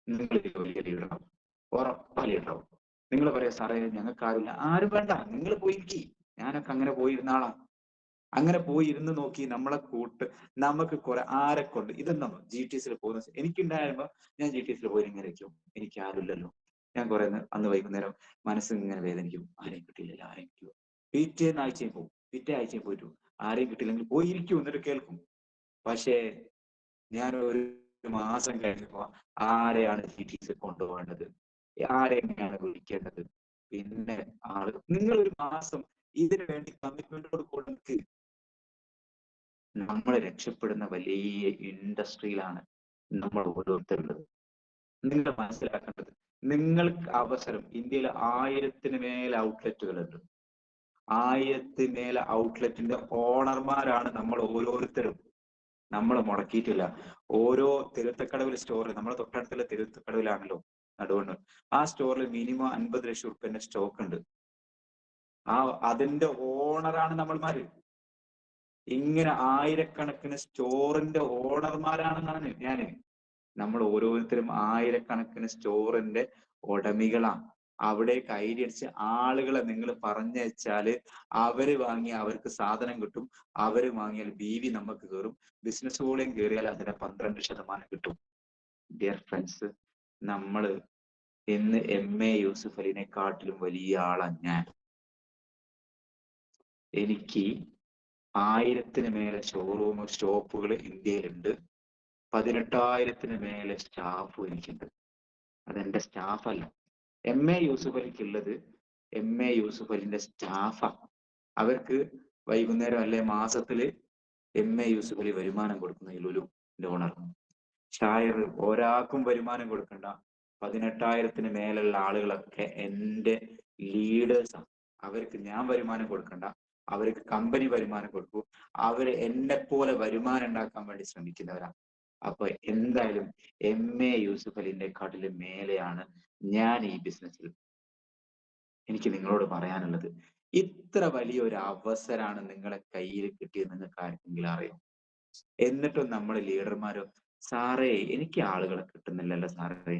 നിങ്ങൾ വലിയ ലീഡറാവും, ഉറപ്പാ ലീഡറാവും. നിങ്ങൾ പറയാം സാറേ ഞങ്ങൾക്ക് ആരില്ല, ആരും വേണ്ട, നിങ്ങൾ പോയിരിക്കി, ഞാനൊക്കെ അങ്ങനെ പോയിരുന്നാളാ. അങ്ങനെ പോയി ഇരുന്ന് നോക്കി നമുക്ക് കുറെ ആരെ കൊണ്ട് ഇതൊന്നും GTSൽ പോകുന്ന എനിക്കുണ്ടായിരുമ്പോ ഞാൻ GTSൽ പോയി ഇങ്ങനെ ഇരിക്കും, എനിക്ക് ആരുമില്ലല്ലോ. ഞാൻ കുറെ അന്ന് വൈകുന്നേരം മനസ്സ് ഇങ്ങനെ വേദനിക്കും, ആരെയും കിട്ടിയില്ലല്ലോ, ആരെയും കിട്ടിയോ. പിറ്റേന്ന് ആഴ്ചയും പോകും, പിറ്റേ ആഴ്ചയും പോയിട്ടു ആരെയും കിട്ടിയില്ലെങ്കിൽ പോയി ഇരിക്കും, എന്നിട്ട് കേൾക്കും. പക്ഷേ ഞാൻ ഒരു മാസം കഴിഞ്ഞപ്പോ ആരെയാണ് GTS കൊണ്ടുപോകേണ്ടത്, ആരെങ്ങനെയാണ് വിളിക്കേണ്ടത്, പിന്നെ നിങ്ങൾ ഒരു മാസം ഇതിനു വേണ്ടി കമ്മിറ്റ്മെന്റോട് കൊടുക്ക്. നമ്മൾ രക്ഷപ്പെടുന്ന വലിയ ഇൻഡസ്ട്രിയിലാണ് നമ്മൾ ഓരോരുത്തരുള്ളത്. നിങ്ങൾ മനസ്സിലാക്കേണ്ടത്, നിങ്ങൾക്ക് അവസരം ഇന്ത്യയിൽ 1000-ന് മേലെ ഔട്ട്ലെറ്റുകളുണ്ട്. 1000-ന് മേലെ ഔട്ട്ലെറ്റിന്റെ ഓണർമാരാണ് നമ്മൾ ഓരോരുത്തരും. നമ്മൾ മുടക്കിയിട്ടില്ല. ഓരോ തിരുത്തക്കടവിൽ സ്റ്റോർ, നമ്മളെ തൊട്ടടുത്തുള്ള തിരുത്തക്കടവിലാണല്ലോ നടുവണ്ണൂർ, ആ സ്റ്റോറിൽ മിനിമം 50 ലക്ഷം റുപ്യന്റെ സ്റ്റോക്ക് ഉണ്ട്. അതിന്റെ ഓണറാണ് നമ്മൾമാര്. ഇങ്ങനെ ആയിരക്കണക്കിന് സ്റ്റോറിന്റെ ഓണർമാരാണെന്നാണ് ഞാന്. നമ്മൾ ഓരോരുത്തരും ആയിരക്കണക്കിന് സ്റ്റോറിന്റെ ഉടമികളാണ്. അവിടെ കൈയടിച്ച് ആളുകളെ നിങ്ങൾ പറഞ്ഞയച്ചാല് അവര് വാങ്ങി അവർക്ക് സാധനം കിട്ടും. അവര് വാങ്ങിയാൽ BV നമുക്ക് കയറും. ബിസിനസ് വോളിയം കയറിയാൽ അതിന് 12% കിട്ടും. ഡിയർ ഫ്രണ്ട്സ്, നമ്മള് ഇന്ന് MA യൂസുഫ് അലിനെക്കാട്ടിലും വലിയ ആളാണ് ഞാൻ. എനിക്ക് 1000-ന് മേലെ സ്റ്റോപ്പുകൾ ഇന്ത്യയിലുണ്ട്. 18,000-ന് മേലെ സ്റ്റാഫ് എനിക്കുണ്ട്. അതെന്റെ സ്റ്റാഫല്ല. MA Yusuf അലിക്കുള്ളത് MA Yusuf അലിന്റെ സ്റ്റാഫാ. അവർക്ക് വൈകുന്നേരം അല്ലെ മാസത്തില് MA യൂസുഫ് അലി വരുമാനം കൊടുക്കുന്ന ലുലുവിന്റെ ഓണർ. ഷായർ ഒരാൾക്കും വരുമാനം കൊടുക്കണ്ട. 18,000-ന് മേലുള്ള ആളുകളൊക്കെ എന്റെ ലീഡേഴ്സാണ്. അവർക്ക് ഞാൻ വരുമാനം കൊടുക്കണ്ട, അവർക്ക് കമ്പനി വരുമാനം കൊടുക്കൂ. അവര് എന്നെ പോലെ വരുമാനം ഉണ്ടാക്കാൻ വേണ്ടി ശ്രമിക്കുന്നവരാണ്. അപ്പൊ എന്തായാലും MA യൂസുഫ് അലിനെക്കാട്ടിലും മേലെയാണ് ഞാൻ ഈ ബിസിനസ്സിൽ. എനിക്ക് നിങ്ങളോട് പറയാനുള്ളത്, ഇത്ര വലിയൊരു അവസരമാണ് നിങ്ങളെ കയ്യിൽ കിട്ടിയത് നിങ്ങൾക്ക് ആർക്കെങ്കിലും അറിയാം? എന്നിട്ടും നമ്മൾ ലീഡർമാരോ, സാറേ എനിക്ക് ആളുകളെ കിട്ടുന്നില്ലല്ലോ സാറേ,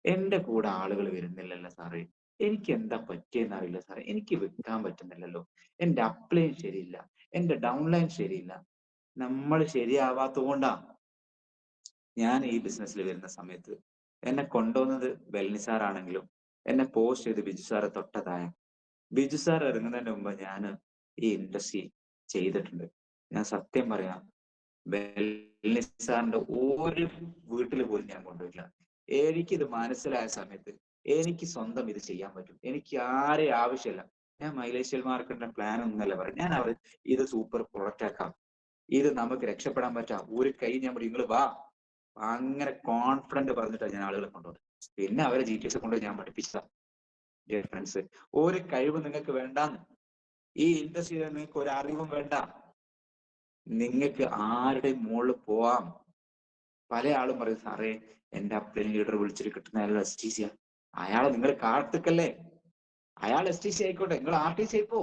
എന്റെ കൂടെ ആളുകൾ വരുന്നില്ലല്ലോ സാറേ, എനിക്ക് എന്താ പറ്റിയെന്ന് അറിയില്ല സാറേ, എനിക്ക് വിൽക്കാൻ പറ്റുന്നില്ലല്ലോ, എന്റെ അപ്ലൈൻ ശരിയില്ല, എന്റെ ഡൗൺലൈൻ ശരിയില്ല. നമ്മൾ ശരിയാവാത്തതുകൊണ്ടാ. ഞാൻ ഈ ബിസിനസ്സിൽ വരുന്ന സമയത്ത് എന്നെ കൊണ്ടുവന്നത് ബെൽനി സാറാണെങ്കിലും എന്നെ പോസ്റ്റ് ചെയ്ത് ബിജു സാറെ തൊട്ടതായ. ബിജു സാർ ഇറങ്ങുന്നതിന് മുമ്പ് ഞാൻ ഈ ഇൻഡസ്ട്രി ചെയ്തിട്ടുണ്ട്. ഞാൻ സത്യം പറയാം, ബെൽനി സാറിന്റെ ഒരു വീട്ടിൽ പോലും ഞാൻ കൊണ്ടുപോയില്ല. എനിക്കിത് മനസ്സിലായ സമയത്ത് എനിക്ക് സ്വന്തം ഇത് ചെയ്യാൻ പറ്റും, എനിക്ക് ആരെ ആവശ്യമില്ല. ഞാൻ മൈലേഷ്യൽ മാർക്കറ്റിന്റെ പ്ലാൻ ഒന്നല്ല പറയും, ഞാൻ അവർ ഇത് സൂപ്പർ പ്രൊഡക്റ്റ് ആക്കാം, ഇത് നമുക്ക് രക്ഷപ്പെടാൻ പറ്റാം, ഒരു കൈ ഞാൻ പറയും നിങ്ങൾ വാ, അങ്ങനെ കോൺഫിഡന്റ് പറഞ്ഞിട്ടാണ് ഞാൻ ആളുകളെ കൊണ്ടുപോകുന്നത്. പിന്നെ അവരെ GTS കൊണ്ട് ഞാൻ പഠിപ്പിച്ചതാ. ഫ്രണ്ട്സ്, ഒരു കഴിവ് നിങ്ങൾക്ക് വേണ്ടാന്ന്, ഈ ഇൻഡസ്ട്രിയിൽ നിങ്ങൾക്ക് ഒരു അറിവും വേണ്ട, നിങ്ങൾക്ക് ആരുടെ മുകളിൽ പോവാം. പല ആളും പറയും സാറേ എന്റെ അപ്ലൈൻ ലീഡർ വിളിച്ചിട്ട് കിട്ടുന്ന അയാൾ STC, അയാളെ നിങ്ങൾ കാത്തിക്കല്ലേ, അയാൾ STC ആയിക്കോട്ടെ, നിങ്ങൾ RTC ആയിപ്പോ,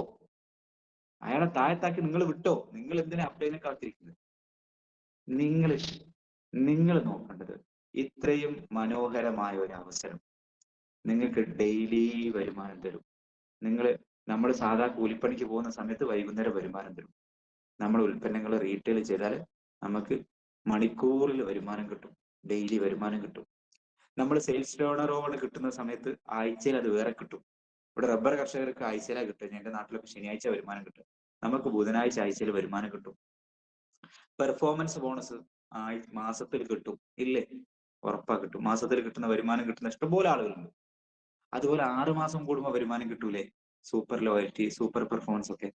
അയാളെ താഴത്താക്കി നിങ്ങൾ വിട്ടോ, നിങ്ങൾ എന്തിനാ അപ്ലൈനെ കാത്തിരിക്കുന്നത്? നിങ്ങൾ നോക്കേണ്ടത് ഇത്രയും മനോഹരമായ ഒരു അവസരം നിങ്ങൾക്ക് ഡെയിലി വരുമാനം തരും. നമ്മൾ സാധാ കൂലിപ്പണിക്ക് പോകുന്ന സമയത്ത് വൈകുന്നേരം വരുമാനം തരും. നമ്മൾ ഉൽപ്പന്നങ്ങൾ റീറ്റെയിൽ ചെയ്താൽ നമുക്ക് മണിക്കൂറിൽ വരുമാനം കിട്ടും, ഡെയിലി വരുമാനം കിട്ടും. നമ്മൾ സെയിൽസ് ഓണറോട് കിട്ടുന്ന സമയത്ത് ആഴ്ചയിൽ അത് വേറെ കിട്ടും. ഇവിടെ റബ്ബർ കർഷകർക്ക് ആഴ്ചയിലാണ് കിട്ടുക, ഞങ്ങളുടെ നാട്ടിലൊക്കെ ശനിയാഴ്ച വരുമാനം കിട്ടും, നമുക്ക് ബുധനാഴ്ച ആഴ്ചയിൽ വരുമാനം കിട്ടും. പെർഫോമൻസ് ബോണസ് മാസത്തിൽ കിട്ടും, ഇല്ലേ? ഉറപ്പാ കിട്ടും. മാസത്തിൽ കിട്ടുന്ന വരുമാനം കിട്ടുന്ന ഇഷ്ടംപോലെ ആളുകളുണ്ട്. അതുപോലെ 6 മാസം കൂടുമ്പോൾ വരുമാനം കിട്ടൂലേ, സൂപ്പർ ലോയൽറ്റി, സൂപ്പർ പെർഫോമൻസ് ഒക്കെ.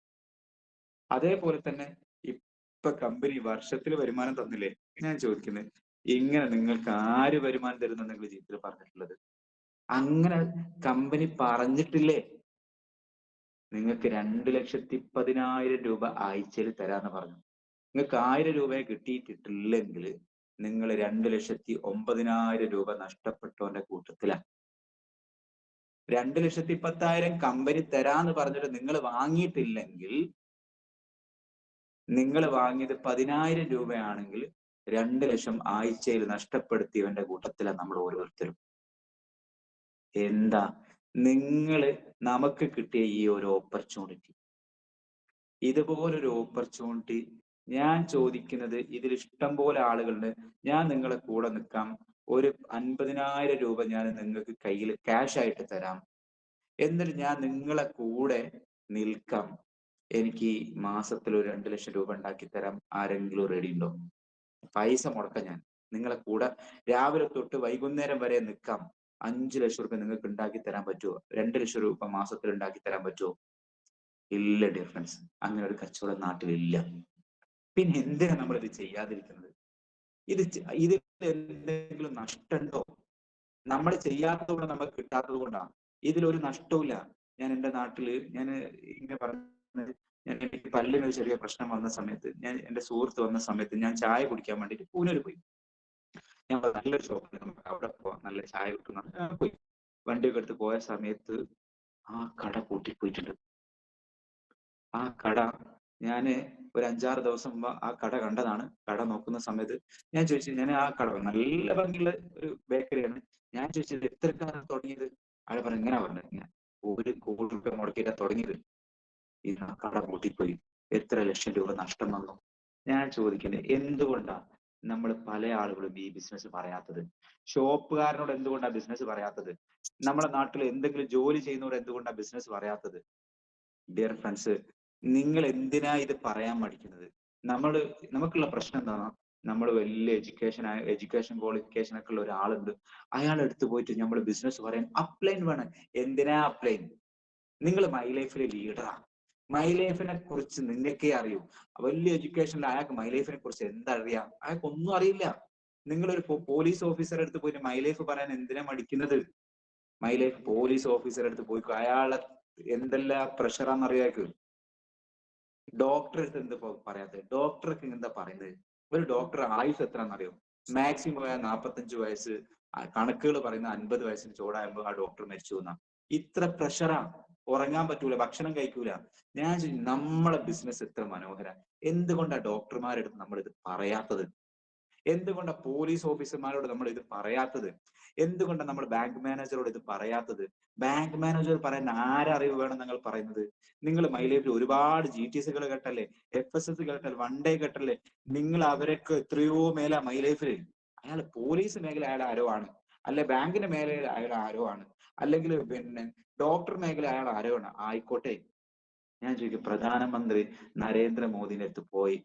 അതേപോലെ തന്നെ ഇപ്പൊ കമ്പനി വർഷത്തിൽ വരുമാനം തന്നില്ലേ? ഞാൻ ചോദിക്കുന്നത്, ഇങ്ങനെ നിങ്ങൾക്ക് ആര് വരുമാനം തരുന്ന നിങ്ങൾ ജീവിതത്തിൽ പറഞ്ഞിട്ടുള്ളത്? അങ്ങനെ കമ്പനി പറഞ്ഞിട്ടില്ലേ നിങ്ങൾക്ക് 2,10,000 രൂപ ആഴ്ചയിൽ തരാന്ന് പറഞ്ഞു. നിങ്ങൾക്ക് 1000 രൂപയെ കിട്ടിയിട്ടില്ലെങ്കിൽ നിങ്ങൾ 2,09,000 രൂപ നഷ്ടപ്പെട്ടവന്റെ കൂട്ടത്തിലാണ്. 2,10,000 കമ്പനി തരാന്ന് പറഞ്ഞിട്ട് നിങ്ങൾ വാങ്ങിയിട്ടില്ലെങ്കിൽ, നിങ്ങൾ വാങ്ങിയത് 10,000 രൂപയാണെങ്കിൽ 2,00,000 ആഴ്ചയിൽ നഷ്ടപ്പെടുത്തിയവന്റെ കൂട്ടത്തിലാണ് നമ്മൾ ഓരോരുത്തരും. എന്താ നിങ്ങള് നമുക്ക് കിട്ടിയ ഈ ഒരു ഓപ്പർച്യൂണിറ്റി, ഇതുപോലൊരു ഓപ്പർച്യൂണിറ്റി ഞാൻ ചോദിക്കുന്നത്, ഇതിൽ ഇഷ്ടം പോലെ ആളുകളുണ്ട്. ഞാൻ നിങ്ങളെ കൂടെ നിൽക്കാം. ഒരു 50,000 രൂപ ഞാൻ നിങ്ങൾക്ക് കയ്യിൽ ക്യാഷ് ആയിട്ട് തരാം. എന്നിട്ട് ഞാൻ നിങ്ങളെ കൂടെ നിൽക്കാം. എനിക്ക് മാസത്തിൽ ഒരു 2,00,000 രൂപ ഉണ്ടാക്കി തരാം. ആരെങ്കിലും റെഡി ഉണ്ടോ? പൈസ മുടക്കാം ഞാൻ. നിങ്ങളെ കൂടെ രാവിലെ തൊട്ട് വൈകുന്നേരം വരെ നിൽക്കാം. 5,00,000 രൂപ നിങ്ങൾക്ക് ഉണ്ടാക്കി തരാൻ പറ്റുമോ? 2,00,000 രൂപ മാസത്തിൽ ഉണ്ടാക്കി തരാൻ പറ്റുമോ? ഇല്ല ഡിഫറൻസ്. അങ്ങനെ ഒരു കച്ചവടം നാട്ടിലില്ല. പിന്നെ എന്തിനാ നമ്മൾ ഇത് ചെയ്യാതിരിക്കുന്നത്? ഇതിൽ എന്തെങ്കിലും നഷ്ടമുണ്ടോ? നമ്മൾ ചെയ്യാത്തത് നമുക്ക് കിട്ടാത്തത് കൊണ്ടാണ്. ഇതിലൊരു നഷ്ടവുമില്ല. ഞാൻ എന്റെ നാട്ടില് ഞാൻ ഇങ്ങനെ പറഞ്ഞത്, എനിക്ക് പല്ലിന് ഒരു ചെറിയ പ്രശ്നം വന്ന സമയത്ത്, ഞാൻ എന്റെ സുഹൃത്ത് വന്ന സമയത്ത് ഞാൻ ചായ കുടിക്കാൻ വേണ്ടിയിട്ട് പൂനെയിൽ പോയി. ഞാൻ നല്ലൊരു ഷോപ്പിൽ നമുക്ക് അവിടെ പോവാം, നല്ല ചായ കിട്ടുന്ന പോയി. വണ്ടിയൊക്കെ എടുത്ത് പോയ സമയത്ത് ആ കട പൂട്ടിപ്പോയിട്ടുണ്ട്. ആ കട ഞാന് ഒരു 5-6 ദിവസം മുമ്പ് ആ കട കണ്ടതാണ്. കട നോക്കുന്ന സമയത്ത് ഞാൻ ചോദിച്ചു, ഞാൻ ആ കട നല്ല ഭംഗിയുള്ള ഒരു ബേക്കറിയാണ്. ഞാൻ ചോദിച്ചത് എത്രക്കാണ് തുടങ്ങിയത്? അയാൾ പറഞ്ഞു, ഇങ്ങനെ പറഞ്ഞത്, ഞാൻ 1,00,00,000 രൂപ മുടക്കിയിട്ടാ തുടങ്ങിയത്. ഇന്ന് ആ കട പൂട്ടിപ്പോയി. എത്ര ലക്ഷം രൂപ നഷ്ടം വന്നു. ഞാൻ ചോദിക്കുന്നത്, എന്തുകൊണ്ടാ നമ്മൾ പല ആളുകളും ഈ ബിസിനസ് പറയാത്തത്? ഷോപ്പുകാരനോട് എന്തുകൊണ്ടാ ബിസിനസ് പറയാത്തത്? നമ്മുടെ നാട്ടിൽ എന്തെങ്കിലും ജോലി ചെയ്യുന്നവരോട് എന്തുകൊണ്ടാ ബിസിനസ് പറയാത്തത്? ഡിയർ ഫ്രണ്ട്സ്, നിങ്ങൾ എന്തിനാ ഇത് പറയാൻ മടിക്കുന്നത്? നമ്മൾ നമുക്കുള്ള പ്രശ്നം എന്താ? നമ്മൾ വലിയ എഡ്യൂക്കേഷൻ ക്വാളിഫിക്കേഷൻ ഒക്കെ ഉള്ള ഒരാളുണ്ട്. അയാളുടെ അടുത്ത് പോയിട്ട് നമ്മൾ ബിസിനസ് പറയാൻ അപ്ലൈൻ വേണം. എന്തിനാ അപ്ലൈൻ? നിങ്ങൾ മൈ ലൈഫിലെ ലീഡറാ. മൈ ലൈഫിനെ കുറിച്ച് നിങ്ങൾക്കേ അറിയൂ. വലിയ എഡ്യൂക്കേഷനിൽ അയാൾക്ക് മൈ ലൈഫിനെ കുറിച്ച് എന്തറിയാം? അയാൾക്ക് ഒന്നും അറിയില്ല. നിങ്ങളൊരു പോലീസ് ഓഫീസറെ അടുത്ത് പോയിട്ട് മൈ ലൈഫ് പറയാൻ എന്തിനാ മടിക്കുന്നത്? മൈ ലൈഫ് പോലീസ് ഓഫീസറെ അടുത്ത് പോയി അയാളെ എന്തെല്ലാം പ്രഷറാന്നറിയാക്ക്. ഡോക്ടറെ അടുത്ത് എന്താ പറയാത്തത്? ഡോക്ടർക്ക് എന്താ പറയുന്നത്? ഒരു ഡോക്ടർ ആയുസ് എത്രയാണെന്നറിയോ? മാക്സിമം പോയാൽ 45 വയസ്സ്, കണക്കുകൾ പറയുന്ന 50 വയസ്സിന് ചോടാകുമ്പോൾ ആ ഡോക്ടർ മരിച്ചു എന്നാ. ഇത്ര പ്രഷറാ. ഉറങ്ങാൻ പറ്റൂല, ഭക്ഷണം കഴിക്കൂല. ഞാൻ നമ്മളെ ബിസിനസ് എത്ര മനോഹര, എന്തുകൊണ്ടാ ഡോക്ടർമാരെടുത്ത് നമ്മൾ ഇത് പറയാത്തത്? എന്തുകൊണ്ടാണ് പോലീസ് ഓഫീസർമാരോട് നമ്മൾ ഇത് പറയാത്തത്? എന്തുകൊണ്ടാണ് നമ്മൾ ബാങ്ക് മാനേജറോട് ഇത് പറയാത്തത്? ബാങ്ക് മാനേജർ പറയാൻ ആരറിവ് വേണം നിങ്ങൾ പറയുന്നത്? നിങ്ങൾ മൈ ലൈഫിൽ ഒരുപാട് GTSകൾ കേട്ടല്ലേ, FSS കേട്ടല്ലേ, വൺ ഡേ കേട്ടല്ലേ? നിങ്ങൾ അവരൊക്കെ എത്രയോ മേല മൈ ലൈഫിൽ. അയാൾ പോലീസ് മേഖല അയാൾ ആരോ ആണ്, അല്ലെ ബാങ്കിന്റെ മേഖലയിൽ അയാൾ ആരോ ആണ്, അല്ലെങ്കിൽ പിന്നെ ഡോക്ടർ മേഖല അയാൾ ആരോ ആണ്. ആയിക്കോട്ടെ, ഞാൻ ചോദിക്കും, പ്രധാനമന്ത്രി നരേന്ദ്രമോദിന്റെ അടുത്ത് പോയി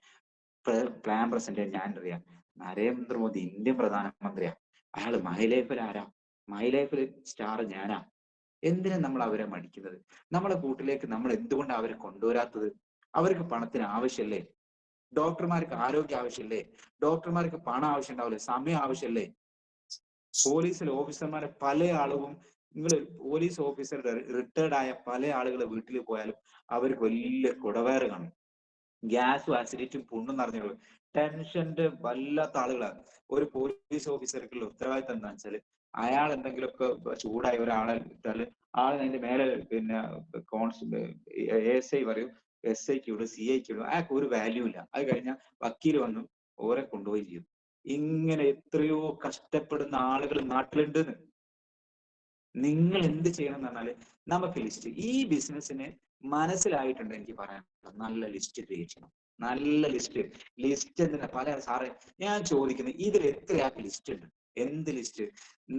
പ്ലാൻ പ്രസന്റ് ചെയ്യാൻ ഞാൻ അറിയാം. നരേന്ദ്രമോദി ഇന്ത്യൻ പ്രധാനമന്ത്രിയാ. അയാൾ മൈ ലൈഫിൽ ആരാ? മൈ ലൈഫിൽ സ്റ്റാർ ഞാനാ. എന്തിനാ നമ്മൾ അവരെ മടിക്കുന്നത്? നമ്മളെ കൂട്ടിലേക്ക് നമ്മൾ എന്തുകൊണ്ടാണ് അവരെ കൊണ്ടുവരാത്തത്? അവർക്ക് പണത്തിന് ആവശ്യമല്ലേ? ഡോക്ടർമാർക്ക് ആരോഗ്യ ആവശ്യമല്ലേ? ഡോക്ടർമാർക്ക് പണം ആവശ്യം ഉണ്ടാവില്ലേ? സമയം ആവശ്യമല്ലേ? പോലീസിലെ ഓഫീസർമാരെ പല ആളുകളും, നിങ്ങൾ പോലീസ് ഓഫീസർ റിട്ടയർഡ് ആയ പല ആളുകൾ വീട്ടിൽ പോയാലും അവർക്ക് വലിയ കുടവയറ് കാണും. ഗ്യാസും അസിഡിറ്റും പുണ്ണും നിറഞ്ഞു. ടെൻഷന്റെ വല്ലാത്ത ആളുകളാണ്. ഒരു പോലീസ് ഓഫീസർക്കുള്ള ഉത്തരവാദിത്തം എന്താണെന്ന് വെച്ചാൽ, അയാൾ എന്തെങ്കിലുമൊക്കെ ചൂടായ ഒരാളെ ഇട്ടാല് അതിന്റെ മേലെ പിന്നെ കോൺസ്റ്റബിൾ ASI പറയും, SIക്ക് വിടും, CIക്ക് വിടും. അയാൾക്ക് ഒരു വാല്യൂ ഇല്ല. അത് കഴിഞ്ഞാൽ വക്കീൽ വന്നു ഓരെ കൊണ്ടുപോയി ചെയ്യും. ഇങ്ങനെ എത്രയോ കഷ്ടപ്പെടുന്ന ആളുകൾ നാട്ടിലുണ്ട്. നിങ്ങൾ എന്ത് ചെയ്യണം എന്ന് പറഞ്ഞാല്, നമുക്ക് ലിസ്റ്റ്, ഈ ബിസിനസ്സിന് മനസ്സിലായിട്ടുണ്ട് എനിക്ക് പറയാനുള്ളത്, നല്ല ലിസ്റ്റ് ക്രിയേറ്റ് ചെയ്യണം. നല്ല ലിസ്റ്റ് എന്തിനാ പല സാറേ ഞാൻ ചോദിക്കുന്നത്, ഇതിൽ എത്രയാൾക്ക് ലിസ്റ്റ് ഉണ്ട്? എന്ത് ലിസ്റ്റ്?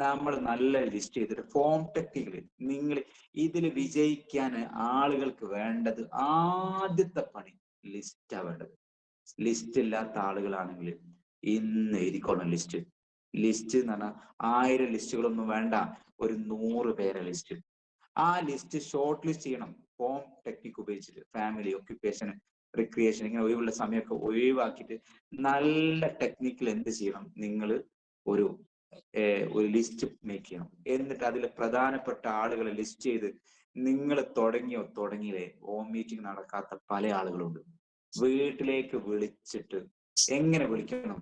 നമ്മൾ നല്ല ലിസ്റ്റ് ചെയ്തിട്ട് ഫോം ടെക്നിക്കല്, നിങ്ങൾ ഇതിൽ വിജയിക്കാൻ ആളുകൾക്ക് വേണ്ടത് ആദ്യത്തെ പണി ലിസ്റ്റാ വേണ്ടത്. ലിസ്റ്റ് ഇല്ലാത്ത ആളുകളാണെങ്കിൽ ഇന്ന് എഴുതിക്കോളണം ലിസ്റ്റ്. ലിസ്റ്റ് എന്ന് പറഞ്ഞാൽ 1000 ലിസ്റ്റുകളൊന്നും വേണ്ട, ഒരു 100 പേരെ ലിസ്റ്റ്. ആ ലിസ്റ്റ് ഷോർട്ട് ലിസ്റ്റ് ചെയ്യണം ഫോം ടെക്നിക് ഉപയോഗിച്ചിട്ട്. ഫാമിലി, ഒക്യുപ്പേഷൻ, റിക്രിയേഷൻ, ഇങ്ങനെ ഒഴിവുള്ള സമയമൊക്കെ ഒഴിവാക്കിയിട്ട് നല്ല ടെക്നിക്കിൽ എന്ത് ചെയ്യണം? നിങ്ങൾ ഒരു ഒരു ലിസ്റ്റ് മേക്ക് ചെയ്യണം. എന്നിട്ട് അതിൽ പ്രധാനപ്പെട്ട ആളുകളെ ലിസ്റ്റ് ചെയ്ത് നിങ്ങൾ തുടങ്ങിയോ തുടങ്ങിയില്ലേ ഹോം മീറ്റിംഗ് നടക്കാത്ത പല ആളുകളുണ്ട്. വീട്ടിലേക്ക് വിളിച്ചിട്ട് എങ്ങനെ വിളിക്കണം?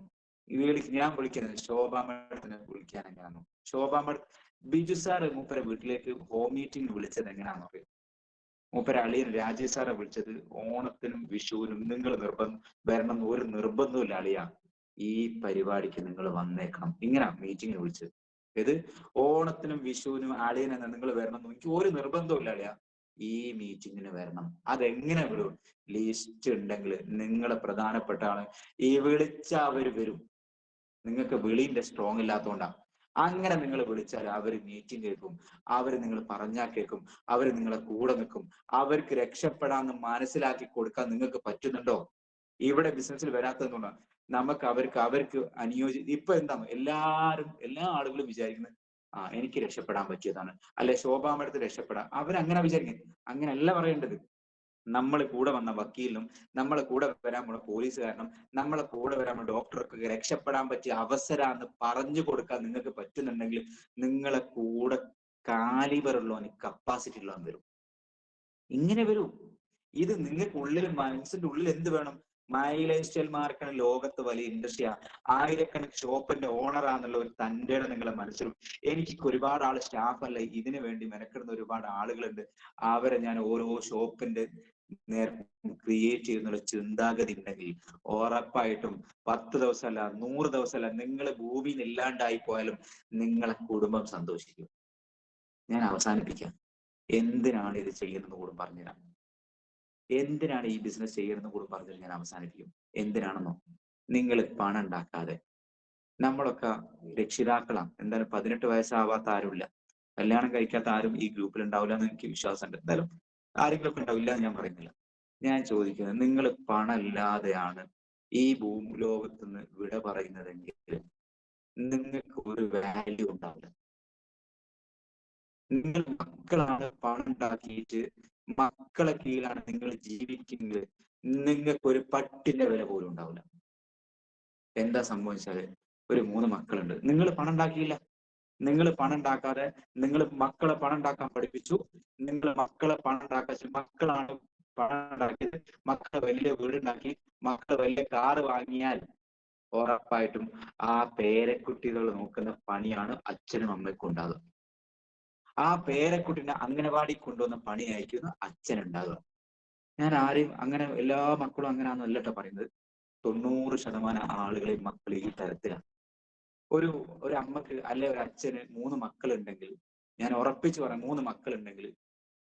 ഞാൻ വിളിക്കുന്നത് ശോഭാ മേഡത്തിനെ വിളിക്കാൻ എങ്ങനെയാണോ? ശോഭാ മേഡം ബിജു സാറ് മൂപ്പരെ വീട്ടിലേക്ക് ഹോം മീറ്റിംഗ് വിളിച്ചത് എങ്ങനെയാണെന്ന് അറിയാം? മൂപ്പര അളിയൻ രാജേഷ് സാറെ വിളിച്ചത് ഓണത്തിനും വിഷുവിനും നിങ്ങൾ വരണം ഒരു നിർബന്ധമില്ല അളിയ, ഈ പരിപാടിക്ക് നിങ്ങൾ വന്നേക്കണം, ഇങ്ങനെ മീറ്റിംഗ് വിളിച്ചത്. ഇത് ഓണത്തിനും വിഷുവിനും അളിയനെന്ന് നിങ്ങൾ വരണം എന്ന് എനിക്ക് ഒരു നിർബന്ധമില്ല അളിയ, ഈ മീറ്റിങ്ങിന് വരണം. അതെങ്ങനെ വിടും? ലിസ്റ്റ് ഉണ്ടെങ്കിൽ നിങ്ങളെ പ്രധാനപ്പെട്ട ആള് ഈ വിളിച്ച അവര് വരും. നിങ്ങൾക്ക് വിളിന്റെ സ്ട്രോങ് ഇല്ലാത്തതുകൊണ്ടാണ്. അങ്ങനെ നിങ്ങൾ വിളിച്ചാൽ അവർ മീറ്റിംഗ് കേൾക്കും, അവർ നിങ്ങൾ പറഞ്ഞാൽ കേൾക്കും, അവർ നിങ്ങളെ കൂടെ നിൽക്കും. അവർക്ക് രക്ഷപ്പെടാന്ന് മനസ്സിലാക്കി കൊടുക്കാൻ നിങ്ങൾക്ക് പറ്റുന്നുണ്ടോ? ഇവിടെ ബിസിനസ്സിൽ വരാത്തതുകൊണ്ടാണ് നമുക്ക് അവർക്ക് ഇപ്പൊ എന്താണ് എല്ലാ ആളുകളും വിചാരിക്കുന്നത്, എനിക്ക് രക്ഷപ്പെടാൻ പറ്റിയതാണ്, അല്ലെ ശോഭാമടത്ത് രക്ഷപ്പെടാം. അവരങ്ങനെ വിചാരിക്കുന്നത്. അങ്ങനെയല്ല പറയേണ്ടത്. നമ്മൾ കൂടെ വന്ന വക്കീലിനും നമ്മളെ കൂടെ വരാൻ പോണ പോലീസുകാരനും നമ്മളെ കൂടെ വരാൻ പോണ ഡോക്ടർക്ക് രക്ഷപ്പെടാൻ പറ്റിയ അവസരമാണെന്ന് പറഞ്ഞു കൊടുക്കാൻ നിങ്ങൾക്ക് പറ്റുന്നുണ്ടെങ്കിൽ നിങ്ങളെ കൂടെ കാലിബറുള്ളവന് കപ്പാസിറ്റി ഉള്ളവൻ വരും. ഇങ്ങനെ വരൂ. ഇത് നിങ്ങൾക്ക് ഉള്ളിൽ മനസ്സിന്റെ ഉള്ളിൽ എന്ത് വേണം? മൈ ലൈഫ് സ്റ്റൈൽ മാർക്കാണ് ലോകത്ത് വലിയ ഇൻഡസ്ട്രിയാ, ആയിരക്കണക്കിന് ഷോപ്പിന്റെ ഓണറാന്നുള്ള ഒരു തന്റെ നിങ്ങളെ മനസ്സിലും. എനിക്ക് ഒരുപാട് ആള് സ്റ്റാഫ് അല്ല, ഇതിനു വേണ്ടി മെനക്കെടുന്ന ഒരുപാട് ആളുകളുണ്ട്. അവരെ ഞാൻ ഓരോ ഷോപ്പിന്റെ ക്രിയേറ്റ് ചെയ്യുന്നുള്ള ചിന്താഗതി ഉണ്ടെങ്കിൽ ഉറപ്പായിട്ടും 10 ദിവസമല്ല 100 ദിവസമല്ല നിങ്ങൾ ഭൂമിയിൽ ഇല്ലാണ്ടായി പോയാലും നിങ്ങളെ കുടുംബം സന്തോഷിക്കും. ഞാൻ അവസാനിപ്പിക്കാം. എന്തിനാണ് ഇത് ചെയ്യുന്നത് കൂടെ പറഞ്ഞുതരാം. എന്തിനാണ് ഈ ബിസിനസ് ചെയ്യുന്നത് കൂടെ പറഞ്ഞത് ഞാൻ അവസാനിപ്പിക്കും. എന്തിനാണെന്നോ, നിങ്ങൾ പണം ഉണ്ടാക്കാതെ, നമ്മളൊക്കെ രക്ഷിതാക്കളാണ്, എന്തായാലും 18 വയസ്സാവാത്ത ആരുമില്ല, കല്യാണം കഴിക്കാത്ത ആരും ഈ ഗ്രൂപ്പിൽ ഉണ്ടാവില്ല എന്ന് എനിക്ക് വിശ്വാസമുണ്ട്. എന്തായാലും ആരെങ്കിലും ഒക്കെ ഉണ്ടാവില്ല എന്ന് ഞാൻ പറയുന്നില്ല. ഞാൻ ചോദിക്കുന്നത്, നിങ്ങൾ പണം ഇല്ലാതെയാണ് ഈ ഭൂലോകത്ത് നിന്ന് വിട പറയുന്നതെങ്കിൽ നിങ്ങൾക്ക് ഒരു വാല്യൂ ഉണ്ടാവില്ല. നിങ്ങൾ മക്കളാണ് പണം ഉണ്ടാക്കിയിട്ട് മക്കളെ കീഴിലാണ് നിങ്ങൾ ജീവിക്കുന്നത്, നിങ്ങൾക്ക് ഒരു പട്ടിന്റെ വില പോലും ഉണ്ടാവില്ല. എന്താ സംഭവിച്ചാല്, ഒരു 3 മക്കളുണ്ട്, നിങ്ങൾ പണം ഉണ്ടാക്കിയില്ല. നിങ്ങൾ പണം ഉണ്ടാക്കാതെ നിങ്ങൾ മക്കളെ പണം ഉണ്ടാക്കാൻ പഠിപ്പിച്ചു. നിങ്ങൾ മക്കളെ പണം ഉണ്ടാക്കാൻ മക്കളാണ് പണം ഉണ്ടാക്കിയത്. മക്കളെ വലിയ വീടുണ്ടാക്കി, മക്കളെ വലിയ കാറ് വാങ്ങിയാൽ ഉറപ്പായിട്ടും ആ പേരക്കുട്ടികൾ നോക്കുന്ന പണിയാണ് അച്ഛനും അമ്മയ്ക്കും ഉണ്ടാകുക. ആ പേരക്കുട്ടിനെ അംഗനവാടി കൊണ്ടുവന്ന പണിയായിരിക്കും അച്ഛനുണ്ടാകുക. ഞാൻ ആരെയും അങ്ങനെ എല്ലാ മക്കളും അങ്ങനെയാണെന്നല്ല കേട്ടോ പറയുന്നത്. 90% ആളുകളെയും മക്കൾ ഈ തരത്തിലാണ്. ഒരു ഒരു അമ്മക്ക് അല്ലെ ഒരു അച്ഛന് 3 മക്കളുണ്ടെങ്കിൽ, ഞാൻ ഉറപ്പിച്ചു പറയാം, 3 മക്കളുണ്ടെങ്കിൽ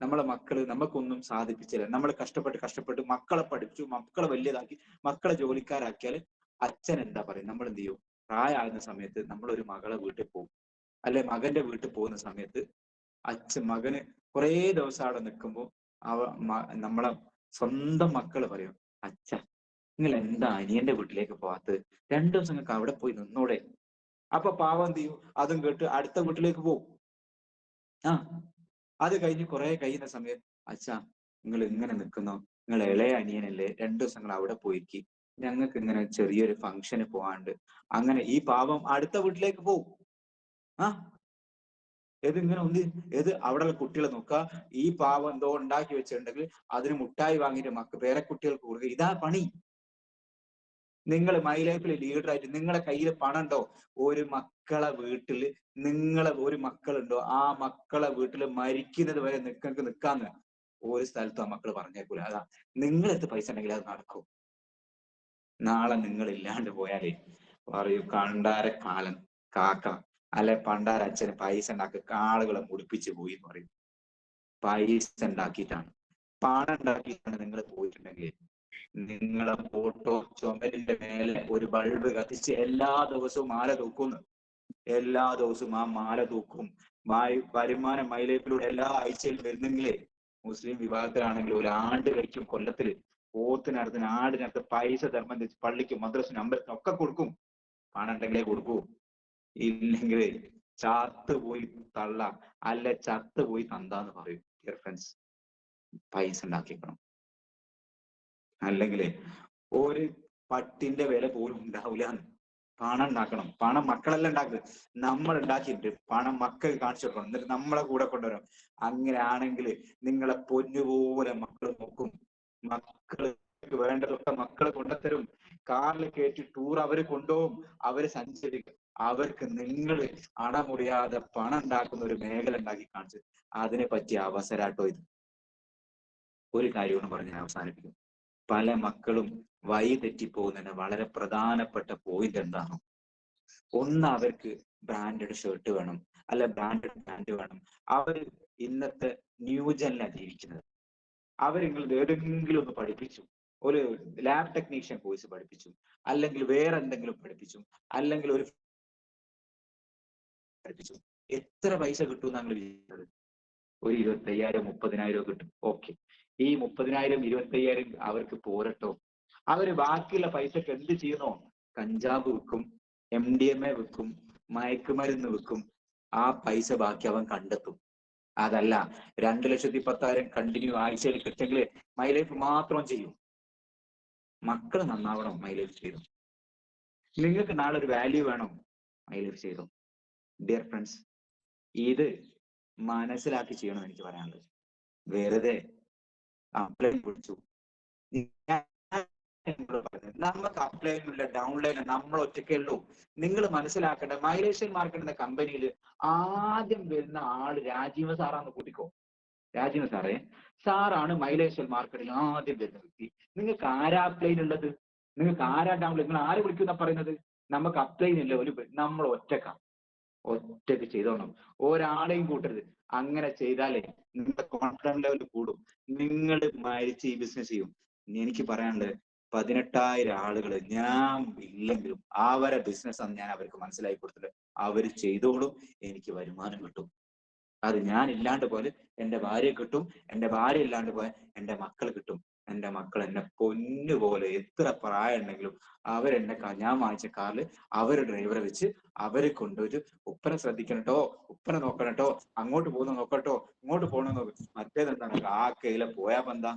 നമ്മളെ മക്കള് നമുക്കൊന്നും സാധിപ്പിച്ചില്ല. നമ്മൾ കഷ്ടപ്പെട്ട് മക്കളെ പഠിപ്പിച്ചു, മക്കളെ വലിയതാക്കി, മക്കളെ ജോലിക്കാരാക്കിയാൽ അച്ഛൻ എന്താ പറയും? നമ്മൾ എന്ത് ചെയ്യും? പ്രായമാകുന്ന സമയത്ത് നമ്മളൊരു മകളെ വീട്ടിൽ പോകും, അല്ലെ മകന്റെ വീട്ടിൽ പോകുന്ന സമയത്ത് മകന് കുറേ ദിവസം അവിടെ നിൽക്കുമ്പോൾ നമ്മളെ സ്വന്തം മക്കള് പറയും, അച്ഛ നിങ്ങൾ എന്താ അനിയന്റെ വീട്ടിലേക്ക് പോവാത്തത്? 2 ദിവസം നിങ്ങൾക്ക് അവിടെ പോയി നിന്നൂടെ? അപ്പൊ പാവം എന്ത് ചെയ്യും? അതും കേട്ട് അടുത്ത വീട്ടിലേക്ക് പോകും. ആ അത് കഴിഞ്ഞ് കുറെ കഴിയുന്ന സമയം, അച്ഛാ നിങ്ങൾ ഇങ്ങനെ നിൽക്കുന്നോ? നിങ്ങൾ ഇളയ അനിയനല്ലേ, 2 ദിവസം നിങ്ങൾ അവിടെ പോയിക്ക്, ഞങ്ങൾക്ക് ഇങ്ങനെ ചെറിയൊരു ഫംഗ്ഷന് പോവാണ്ട്. അങ്ങനെ ഈ പാവം അടുത്ത വീട്ടിലേക്ക് പോകും. ആ ഇങ്ങനെ ഒന്ന് അവിടെയുള്ള കുട്ടികളെ നോക്കുക, ഈ പാവം എന്തോ ഉണ്ടാക്കി വെച്ചിട്ടുണ്ടെങ്കിൽ അതിന് മുട്ടായി വാങ്ങിയിട്ട് പേരക്കുട്ടികൾക്ക് കൊടുക്കുക. ഇതാ പണി. നിങ്ങൾ മൈ ലൈഫിൽ ലീഡറായിട്ട് നിങ്ങളെ കയ്യിൽ പണം ഉണ്ടോ? ഒരു മക്കളെ വീട്ടിൽ നിങ്ങളെ ഒരു മക്കളുണ്ടോ? ആ മക്കളെ വീട്ടിൽ മരിക്കുന്നത് വരെ നിങ്ങൾക്ക് നിൽക്കാന്ന് ഒരു സ്ഥലത്തും ആ മക്കള് പറഞ്ഞേക്കൂല. അതാ, നിങ്ങളെടുത്ത് പൈസ ഉണ്ടെങ്കിൽ അത് നടക്കും. നാളെ നിങ്ങൾ ഇല്ലാണ്ട് പോയാലേ പറയൂ, കണ്ടാര കാലൻ കാക്ക, അല്ലെ പണ്ടാര അച്ഛന് പൈസ ഉണ്ടാക്കി ആളുകളെ മുടിപ്പിച്ച് പോയി എന്ന് പറയും. പൈസ ഉണ്ടാക്കിയിട്ടാണ്, പണം ഉണ്ടാക്കിയിട്ടാണ് നിങ്ങൾ പോയിട്ടുണ്ടെങ്കിൽ നിങ്ങളെ ഫോട്ടോ ചുമരിന്റെ മേലെ ഒരു ബൾബ് കത്തിച്ച് എല്ലാ ദിവസവും മാല തൂക്കുന്നു. എല്ലാ ദിവസവും ആ മാല തൂക്കും. വരുമാനം മൈലൈഫിലൂടെ എല്ലാ ആഴ്ചയിലും വരുന്നെങ്കിലേ, മുസ്ലിം വിഭാഗത്തിലാണെങ്കിൽ ഒരു ആണ്ട് കഴിക്കും കൊല്ലത്തില്, പോത്തിനടുത്തിന് ആടിനടുത്ത് പൈസ ധർമ്മം വെച്ച് പള്ളിക്കും മദ്രസിനും അമ്പലത്തിനും ഒക്കെ കൊടുക്കും. പണം ഉണ്ടെങ്കിലേ കൊടുക്കൂ, ഇല്ലെങ്കിൽ ചത്ത് പോയി തള്ള, അല്ലെ ചത്ത് പോയി തന്താന്ന് പറയും. ഡിയർ ഫ്രണ്ട്സ്, പൈസ ഉണ്ടാക്കിക്കണം, അല്ലെങ്കിൽ ഒരു പട്ടിന്റെ വില പോലും ഉണ്ടാവില്ല. പണം ഉണ്ടാക്കണം. പണം മക്കളെല്ലാം ഉണ്ടാക്കുന്നത്. നമ്മൾ ഉണ്ടാക്കിയിട്ട് പണം മക്കൾക്ക് കാണിച്ചു കൊടുക്കണം. എന്നിട്ട് നമ്മളെ കൂടെ കൊണ്ടുവരണം. അങ്ങനെയാണെങ്കിൽ നിങ്ങളെ പൊന്നുപോലെ മക്കൾ നോക്കും. മക്കൾക്ക് വേണ്ടതൊക്കെ മക്കൾ കൊണ്ടുത്തരും. കാറിൽ കയറ്റി ടൂർ അവര് കൊണ്ടുപോകും. അവര് സഞ്ചരിക്കും. അവർക്ക് നിങ്ങൾ അടമുറിയാതെ പണം ഉണ്ടാക്കുന്ന ഒരു മേഖല ഉണ്ടാക്കി കാണിച്ചു. അതിനെ പറ്റിയ അവസരാട്ടോ ഇത്. ഒരു കാര്യവും പറഞ്ഞ് ഞാൻ അവസാനിപ്പിക്കും. പല മക്കളും വഴി തെറ്റിപ്പോകുന്നതിന് വളരെ പ്രധാനപ്പെട്ട പോയിന്റ് എന്താണ്? ഒന്ന്, അവർക്ക് ബ്രാൻഡഡ് ഷർട്ട് വേണം, അല്ല ബ്രാൻഡഡ് പാന്റ് വേണം. അവർ ഇന്നത്തെ ന്യൂജനിലാണ് ജീവിക്കുന്നത്. അവർ നിങ്ങൾ ഏതെങ്കിലും ഒന്ന് പഠിപ്പിച്ചു, ഒരു ലാബ് ടെക്നീഷ്യൻ കോഴ്സ് പഠിപ്പിച്ചു, അല്ലെങ്കിൽ വേറെ എന്തെങ്കിലും പഠിപ്പിച്ചു, അല്ലെങ്കിൽ ഒരു പഠിപ്പിച്ചു, എത്ര പൈസ കിട്ടും എന്നാണ് വിചാരിച്ചത്? ഒരു 25,000 30,000 കിട്ടും. ഓക്കെ, ഈ 30,000 25,000 അവർക്ക് പോരട്ടോ. അവര് ബാക്കിയുള്ള പൈസക്ക് എന്ത് ചെയ്യുന്നോ? കഞ്ചാവ് വിൽക്കും, MDMA വിൽക്കും, മയക്കുമരുന്ന് വിൽക്കും. ആ പൈസ ബാക്കി അവൻ കണ്ടെത്തും. അതല്ല 2,10,000 കണ്ടിന്യൂ ആഴ്ചയിൽ കിട്ടെങ്കിൽ മൈ ലൈഫ് മാത്രം ചെയ്യും. മക്കൾ നന്നാവണം, മൈ ലൈഫ് ചെയ്തു. നിങ്ങൾക്ക് നാളെ ഒരു വാല്യൂ വേണം, മൈ ലൈഫ് ചെയ്തു. ഡിയർ ഫ്രണ്ട്സ്, ഇത് മനസ്സിലാക്കി ചെയ്യണം എനിക്ക് പറയാനുള്ളത്. വെറുതെ അപ്ലൈൻ വിളിച്ചു, നമുക്ക് അപ്ലൈനില്ല ഡൗൺലൈൻ നമ്മൾ ഒറ്റയ്ക്കേ ഉള്ളൂ. നിങ്ങൾ മനസ്സിലാക്കേണ്ട, മൈലേഷ്യൻ മാർക്കറ്റ് എന്ന കമ്പനിയിൽ ആദ്യം വരുന്ന ആള് രാജീവ് സാറാന്ന് കൂട്ടിക്കോ. രാജീവ് സാറാണ് മൈലേഷ്യൻ മാർക്കറ്റിൽ ആദ്യം വരുന്ന വ്യക്തി. നിങ്ങൾക്ക് ആരാ അപ്ലൈൻ ഉള്ളത്? നിങ്ങൾക്ക് ആരാ ഡൗൺലൈൻ? നിങ്ങൾ ആര് വിളിക്കുന്ന പറയുന്നത്? നമുക്ക് അപ്ലൈൻ ഇല്ല. നമ്മൾ ഒറ്റയ്ക്ക് ചെയ്തോണം, ഒരാളെയും കൂട്ടരുത്. അങ്ങനെ ചെയ്താലേ നിങ്ങളുടെ കോൺഫിഡൻസ് ലെവൽ കൂടും. നിങ്ങൾ മരിച്ച് ഈ ബിസിനസ് ചെയ്യും. എനിക്ക് പറയാനുള്ളത്, 18,000 ആളുകൾ ഞാൻ ഇല്ലെങ്കിലും അവരെ ബിസിനസ് ആണ് ഞാൻ അവർക്ക് മനസ്സിലാക്കി കൊടുത്തിട്ട് അവര് ചെയ്തോളും. എനിക്ക് വരുമാനം കിട്ടും. അത് ഞാൻ ഇല്ലാണ്ട് പോലെ എന്റെ ഭാര്യ കിട്ടും, എന്റെ ഭാര്യ ഇല്ലാണ്ട് പോയാൽ എന്റെ മക്കൾ കിട്ടും. എന്റെ മക്കൾ എന്നെ പൊന്നുപോലെ എത്ര പ്രായം ഉണ്ടെങ്കിലും അവരെന്നെ ഞാൻ വാങ്ങിച്ച കാറിൽ അവര് ഡ്രൈവറെ വെച്ച് അവരെ കൊണ്ടുപോയിട്ട് ഉപ്പനെ ശ്രദ്ധിക്കണട്ടോ, ഉപ്പനെ നോക്കണട്ടോ, അങ്ങോട്ട് പോകുന്ന നോക്കട്ടോ, ഇങ്ങോട്ട് പോകണ നോക്കും. മറ്റേതെന്താണ്, ആ കയ്യിലെ പോയാ പന്താ,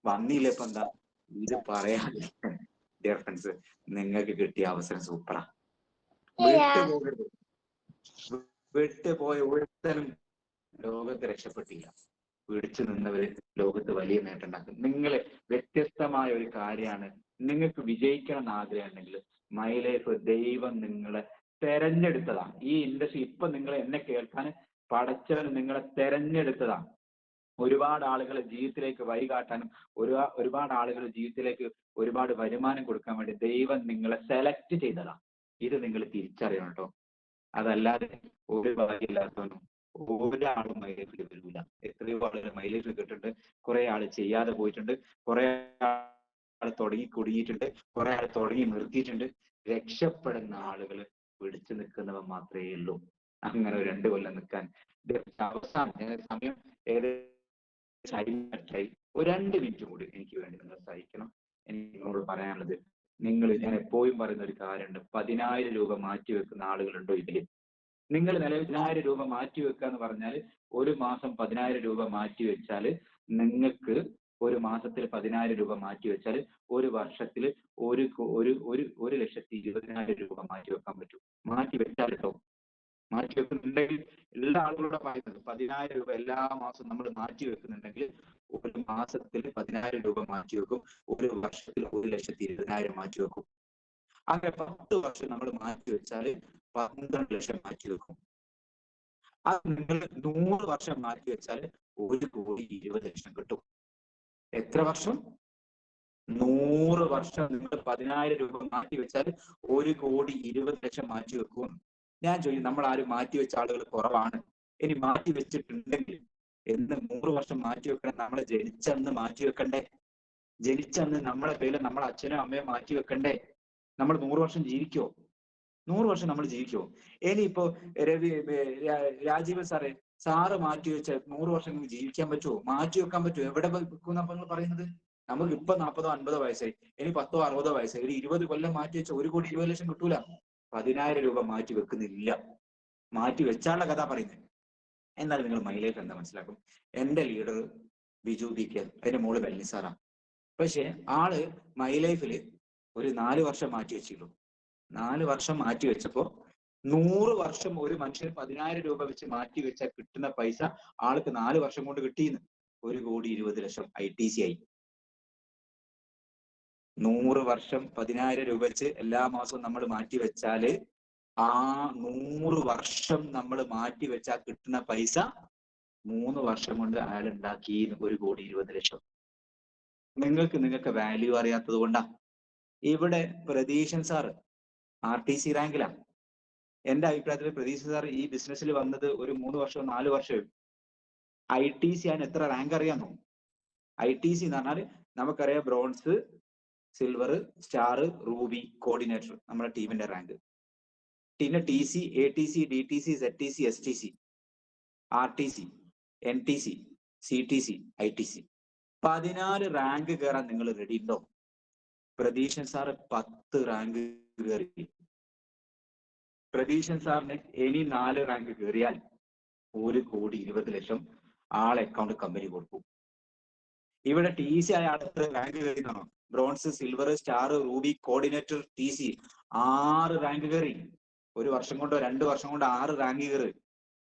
വന്നില്ലേ പന്താ. ഇത് പറയാതെ ഡിയർ ഫ്രണ്ട്സ്, നിങ്ങൾക്ക് കിട്ടിയ അവസരം സൂപ്പറാ. വിട്ടുപോകരുത്. വിട്ടുപോയ ഒരുത്തനും ലോകത്ത് രക്ഷപ്പെട്ടില്ല. പിടിച്ചു നിന്നവര് ലോകത്ത് വലിയ നേട്ടം ഉണ്ടാക്കും. നിങ്ങൾ വ്യത്യസ്തമായ ഒരു കാര്യമാണ്. നിങ്ങൾക്ക് വിജയിക്കണം എന്ന് ആഗ്രഹം ഉണ്ടെങ്കിൽ മൈ ലൈഫ് ദൈവം നിങ്ങളെ തെരഞ്ഞെടുത്തതാണ്. ഈ ഇൻഡസ്ട്രി ഇപ്പൊ നിങ്ങൾ എന്നെ കേൾക്കാൻ പടച്ചവൻ നിങ്ങളെ തെരഞ്ഞെടുത്തതാണ്. ഒരുപാട് ആളുകളെ ജീവിതത്തിലേക്ക് വഴി കാട്ടാനും ഒരുപാട് ആളുകളുടെ ജീവിതത്തിലേക്ക് ഒരുപാട് വരുമാനം കൊടുക്കാൻ വേണ്ടി ദൈവം നിങ്ങളെ സെലക്ട് ചെയ്തതാണ്. ഇത് നിങ്ങൾ തിരിച്ചറിയണം കേട്ടോ. അതല്ലാതെ ഒരു ഭാഗ്യമില്ലാത്തവനും ഒരാളും മൈലേജിൽ വരില്ല. എത്രയോ ആളുകൾ മൈലേജിൽ കിട്ടുന്നുണ്ട്, കുറെ ആള് ചെയ്യാതെ പോയിട്ടുണ്ട്, കുറെ ആൾ തുടങ്ങി കുടുങ്ങിയിട്ടുണ്ട്, കുറെ ആൾ തുടങ്ങി നിർത്തിയിട്ടുണ്ട്. രക്ഷപ്പെടുന്ന ആളുകൾ പിടിച്ചു നിൽക്കുന്നവൻ മാത്രമേ ഉള്ളൂ. അങ്ങനെ ഒരു 2 കൊല്ലം നിൽക്കാൻ അവസാനം സമയം ഏകദേശം ഒരു 2 മിനിറ്റ് കൂടി എനിക്ക് വേണ്ടി നിങ്ങൾ സഹിക്കണം. എനിക്ക് നിങ്ങളോട് പറയാനുള്ളത്, ഞാൻ എപ്പോഴും പറയുന്ന ഒരു കാര്യമുണ്ട്. 10,000 രൂപ മാറ്റി വെക്കുന്ന ആളുകളുണ്ടോ ഇതിൽ? നിങ്ങൾ നിലവിൽ 10,000 രൂപ മാറ്റി വെക്കുക എന്ന് പറഞ്ഞാൽ ഒരു മാസം 10,000 രൂപ മാറ്റി വെച്ചാൽ നിങ്ങൾക്ക് ഒരു മാസത്തിൽ 10,000 രൂപ മാറ്റി വെച്ചാൽ ഒരു വർഷത്തിൽ 1,20,000 രൂപ മാറ്റി വെക്കാൻ പറ്റും. മാറ്റി വെച്ചാൽ കേട്ടോ, മാറ്റി വെക്കുന്നുണ്ടെങ്കിൽ എല്ലാ ആളുകളുടെ പറയുന്നത് 10,000 രൂപ എല്ലാ മാസവും നമ്മൾ മാറ്റി വെക്കുന്നുണ്ടെങ്കിൽ ഒരു മാസത്തിൽ 10,000 രൂപ മാറ്റി വെക്കും, ഒരു വർഷത്തിൽ 1,20,000 മാറ്റി വെക്കും. അങ്ങനെ 10 വർഷം നമ്മൾ മാറ്റി വെച്ചാൽ 12 ലക്ഷം മാറ്റി വെക്കും. അത് നിങ്ങൾ 100 വർഷം മാറ്റി വെച്ചാൽ 1,20,00,000 കിട്ടും. എത്ര വർഷം? 100 വർഷം നിങ്ങൾ 10,000 രൂപ മാറ്റി വെച്ചാൽ 1,20,00,000 മാറ്റി വെക്കും. ഞാൻ ചോദിക്കും, നമ്മൾ ആരും മാറ്റി വെച്ച ആളുകൾ കുറവാണ്. ഇനി മാറ്റി വെച്ചിട്ടുണ്ടെങ്കിൽ എന്ന് 100 വർഷം മാറ്റി വെക്കണം. നമ്മളെ ജനിച്ചന്ന് മാറ്റി വെക്കണ്ടേ? ജനിച്ചന്ന് നമ്മളെ പേരിൽ നമ്മളെ അച്ഛനോ അമ്മയോ മാറ്റി വെക്കണ്ടേ? നമ്മൾ 100 വർഷം ജീവിക്കോ? 100 വർഷം നമ്മൾ ജീവിക്കോ? ഇനിയിപ്പോ രാജീവ് സാറ് മാറ്റി വെച്ച 100 വർഷം നിങ്ങൾക്ക് ജീവിക്കാൻ പറ്റുമോ? മാറ്റി വെക്കാൻ പറ്റുമോ? എവിടെ വെക്കും നമ്മൾ പറയുന്നത്? നമുക്ക് ഇപ്പൊ 40 50 വയസ്സായി, ഇനി 10 60 വയസ്സായി, ഒരു 20 കൊല്ലം മാറ്റി വെച്ച 1,20,00,000 കിട്ടൂല. 10,000 രൂപ മാറ്റി വെക്കുന്നില്ല. മാറ്റി വെച്ചാലുള്ള കഥ പറയുന്നത്. എന്നാൽ നിങ്ങൾ മൈ ലൈഫ് എന്താ മനസ്സിലാക്കും. എന്റെ ലീഡർ ബിജു BK, അതിന്റെ മോള് വെല്ലി സാറാ. പക്ഷെ ആള് മൈ ലൈഫിൽ ഒരു 4 വർഷം മാറ്റി വെച്ചുള്ളൂ. 4 വർഷം മാറ്റി വെച്ചപ്പോ 100 വർഷം ഒരു മനുഷ്യന് 10,000 രൂപ വെച്ച് മാറ്റി വെച്ചാൽ കിട്ടുന്ന പൈസ ആൾക്ക് 4 വർഷം കൊണ്ട് കിട്ടിയെന്ന്. 1,20,00,000 ITC ആയി. 100 വർഷം 10,000 രൂപ വെച്ച് എല്ലാ മാസവും നമ്മൾ മാറ്റി വെച്ചാല് ആ 100 വർഷം നമ്മൾ മാറ്റി വെച്ചാൽ കിട്ടുന്ന പൈസ 3 വർഷം കൊണ്ട് അയാൾ ഉണ്ടാക്കി 1,20,00,000. നിങ്ങൾക്ക് വാല്യൂ അറിയാത്തത് കൊണ്ടാ. ഇവിടെ പ്രതീഷൻ സാറ് RTC റാങ്കിലാണ്. എന്റെ അഭിപ്രായത്തിൽ പ്രതീക്ഷ സാർ ഈ ബിസിനസ്സിൽ വന്നത് ഒരു 3 വർഷം 4 വർഷം. ITC ആണ് എത്ര റാങ്ക് അറിയാമോ? ITC എന്ന് പറഞ്ഞാൽ നമുക്കറിയാം bronze, silver, star, ruby, coordinator നമ്മുടെ ടീമിന്റെ റാങ്ക്. പിന്നെ TC, ATC, DTC, ZTC, STC, RTC, NTC, CTC, ITC. 14 rank കയറാൻ നിങ്ങൾ റെഡി ഉണ്ടോ? പ്രതീഷൻ സാറ് 10 റാങ്ക് കയറി. പ്രതീഷൻ സാറിന് ഇനി 4 റാങ്ക് കയറിയാൽ 1,20,00,000 ആളെ അക്കൗണ്ട് കമ്പനി കൊടുക്കും. ഇവിടെ TC ആയ ആൾ എത്ര റാങ്ക് കയറിയെന്നാണോ? Bronze, silver, star, ruby, coordinator, TC 6 rank കയറി. 1 വർഷം കൊണ്ടോ 2 വർഷം കൊണ്ടോ 6 റാങ്ക് കയറി.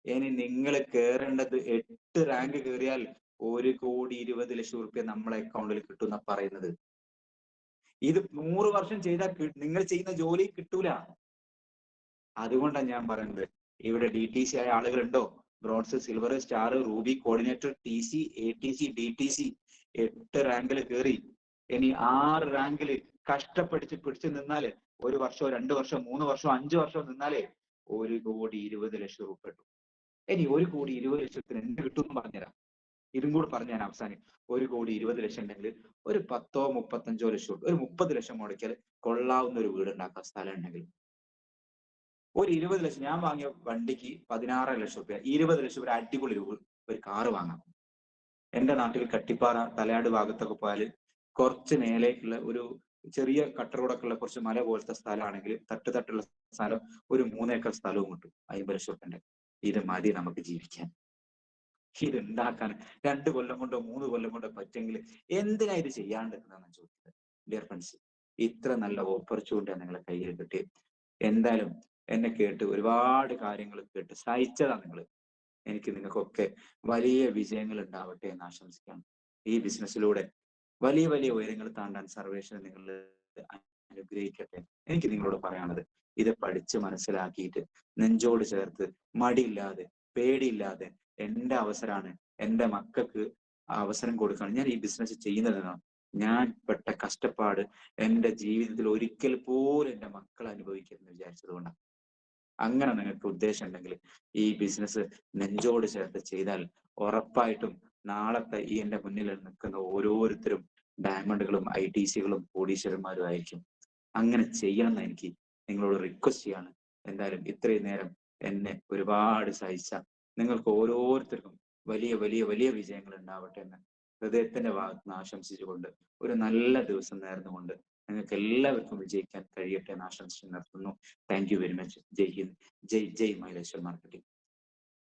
ഇനി നിങ്ങൾ കയറേണ്ടത് 8 റാങ്ക് കയറിയാൽ 1,20,00,000 റുപ്യ നമ്മളെ അക്കൗണ്ടിൽ കിട്ടുന്ന പറയുന്നത്. ഇത് 100 വർഷം ചെയ്താൽ നിങ്ങൾ ചെയ്യുന്ന ജോലി കിട്ടൂല. അതുകൊണ്ടാണ് ഞാൻ പറയുന്നത്, ഇവിടെ DTC ആയ ആളുകളുണ്ടോ? Bronze, silver, star, ruby, coordinator, TC, ATC, DTC 8 റാങ്കിൽ കയറി. ഇനി 6 റാങ്കിൽ പിടിച്ചു നിന്നാല് 1 വർഷമോ 2 വർഷമോ 3 വർഷമോ 5 വർഷമോ നിന്നാലേ 1,20,00,000 രൂപ കിട്ടും. ഇനി 1,20,00,000 എന്ത് കിട്ടും എന്ന് പറഞ്ഞുതരാം. ഇതും കൂടി പറഞ്ഞ് ഞാൻ അവസാനിക്കും. 1,20,00,000 ഉണ്ടെങ്കിൽ ഒരു 10 35 ലക്ഷം, ഒരു 30 ലക്ഷം മുടക്കിയാൽ കൊള്ളാവുന്ന ഒരു വീട് ഉണ്ടാക്കാൻ സ്ഥലം ഉണ്ടെങ്കിൽ ഒരു 20 ലക്ഷം. ഞാൻ വാങ്ങിയ വണ്ടിക്ക് 16 ലക്ഷം രൂപ, 20 ലക്ഷം ഒരു അടിപൊളി ഒരു കാറ് വാങ്ങാം. എന്റെ നാട്ടിൽ കട്ടിപ്പാറ തലയാട് ഭാഗത്തൊക്കെ പോയാൽ കുറച്ച് മേലേക്കുള്ള ഒരു ചെറിയ കട്ടറോടൊക്കെ ഉള്ള കുറച്ച് മല പോലത്തെ സ്ഥലമാണെങ്കിൽ തട്ടുള്ള സ്ഥലം ഒരു 3 ഏക്കർ സ്ഥലവും കിട്ടും 50 ലക്ഷം രൂപ. ഇത് മതി നമുക്ക് ജീവിക്കാൻ. ഇത് ഉണ്ടാക്കാൻ 2 കൊല്ലം കൊണ്ടോ 3 കൊല്ലം കൊണ്ടോ പറ്റെങ്കിൽ എന്തിനാ ഇത് ചെയ്യാണ്ടിരുന്നതെന്ന് ചോദിച്ചത്. ഡിയർ ഫ്രണ്ട്സ്, ഇത്ര നല്ല ഓപ്പർച്യൂണിറ്റി നിങ്ങളെ കയ്യിൽ കിട്ടി. എന്തായാലും എന്നെ കേട്ട് ഒരുപാട് കാര്യങ്ങൾ കേട്ട് സഹിച്ചതാണ് നിങ്ങൾ. എനിക്ക് നിങ്ങൾക്കൊക്കെ വലിയ വിജയങ്ങൾ ഉണ്ടാവട്ടെ എന്ന് ആശംസിക്കാം. ഈ ബിസിനസ്സിലൂടെ വലിയ വലിയ ഉയരങ്ങൾ താണ്ടാൻ സർവേശ്വരൻ നിങ്ങൾ അനുഗ്രഹിക്കട്ടെ. എനിക്ക് നിങ്ങളോട് പറയാനുള്ളത്, ഇത് പഠിച്ച് മനസ്സിലാക്കിയിട്ട് നെഞ്ചോട് ചേർത്ത് മടിയില്ലാതെ പേടിയില്ലാതെ എന്റെ അവസരമാണ്, എന്റെ മക്കൾക്ക് അവസരം കൊടുക്കണം. ഞാൻ ഈ ബിസിനസ് ചെയ്യുന്നതെന്നാണ് ഞാൻ പെട്ട കഷ്ടപ്പാട് എന്റെ ജീവിതത്തിൽ ഒരിക്കൽ പോലും എന്റെ മക്കൾ അനുഭവിക്കരുതെന്ന് വിചാരിച്ചത് കൊണ്ടാണ്. അങ്ങനെ നിങ്ങൾക്ക് ഉദ്ദേശം ഉണ്ടെങ്കിൽ ഈ ബിസിനസ് നെഞ്ചോട് ചേർത്ത് ചെയ്താൽ ഉറപ്പായിട്ടും നാളത്തെ ഈ എന്റെ മുന്നിൽ നിൽക്കുന്ന ഓരോരുത്തരും ഡയമണ്ടുകളും ITCകളും കോടീശ്വരന്മാരും ആയിരിക്കും. അങ്ങനെ ചെയ്യണം എന്ന് എനിക്ക് നിങ്ങളോട് റിക്വസ്റ്റ് ചെയ്യാണ്. എന്തായാലും ഇത്രയും നേരം എന്നെ ഒരുപാട് സഹിച്ച നിങ്ങൾക്ക് ഓരോരുത്തർക്കും വലിയ വലിയ വലിയ വിജയങ്ങൾ ഉണ്ടാവട്ടെ എന്ന് ഹൃദയത്തിന്റെ ഭാഗത്ത് നിന്ന് ആശംസിച്ചുകൊണ്ട് ഒരു നല്ല ദിവസം നേർന്നുകൊണ്ട് നിങ്ങൾക്ക് എല്ലാവർക്കും വിജയിക്കാൻ കഴിയട്ടെ എന്ന് ആശംസിച്ച് നിർത്തുന്നു. Thank you very much. Jai Hind, Jai Maileshwar marketing.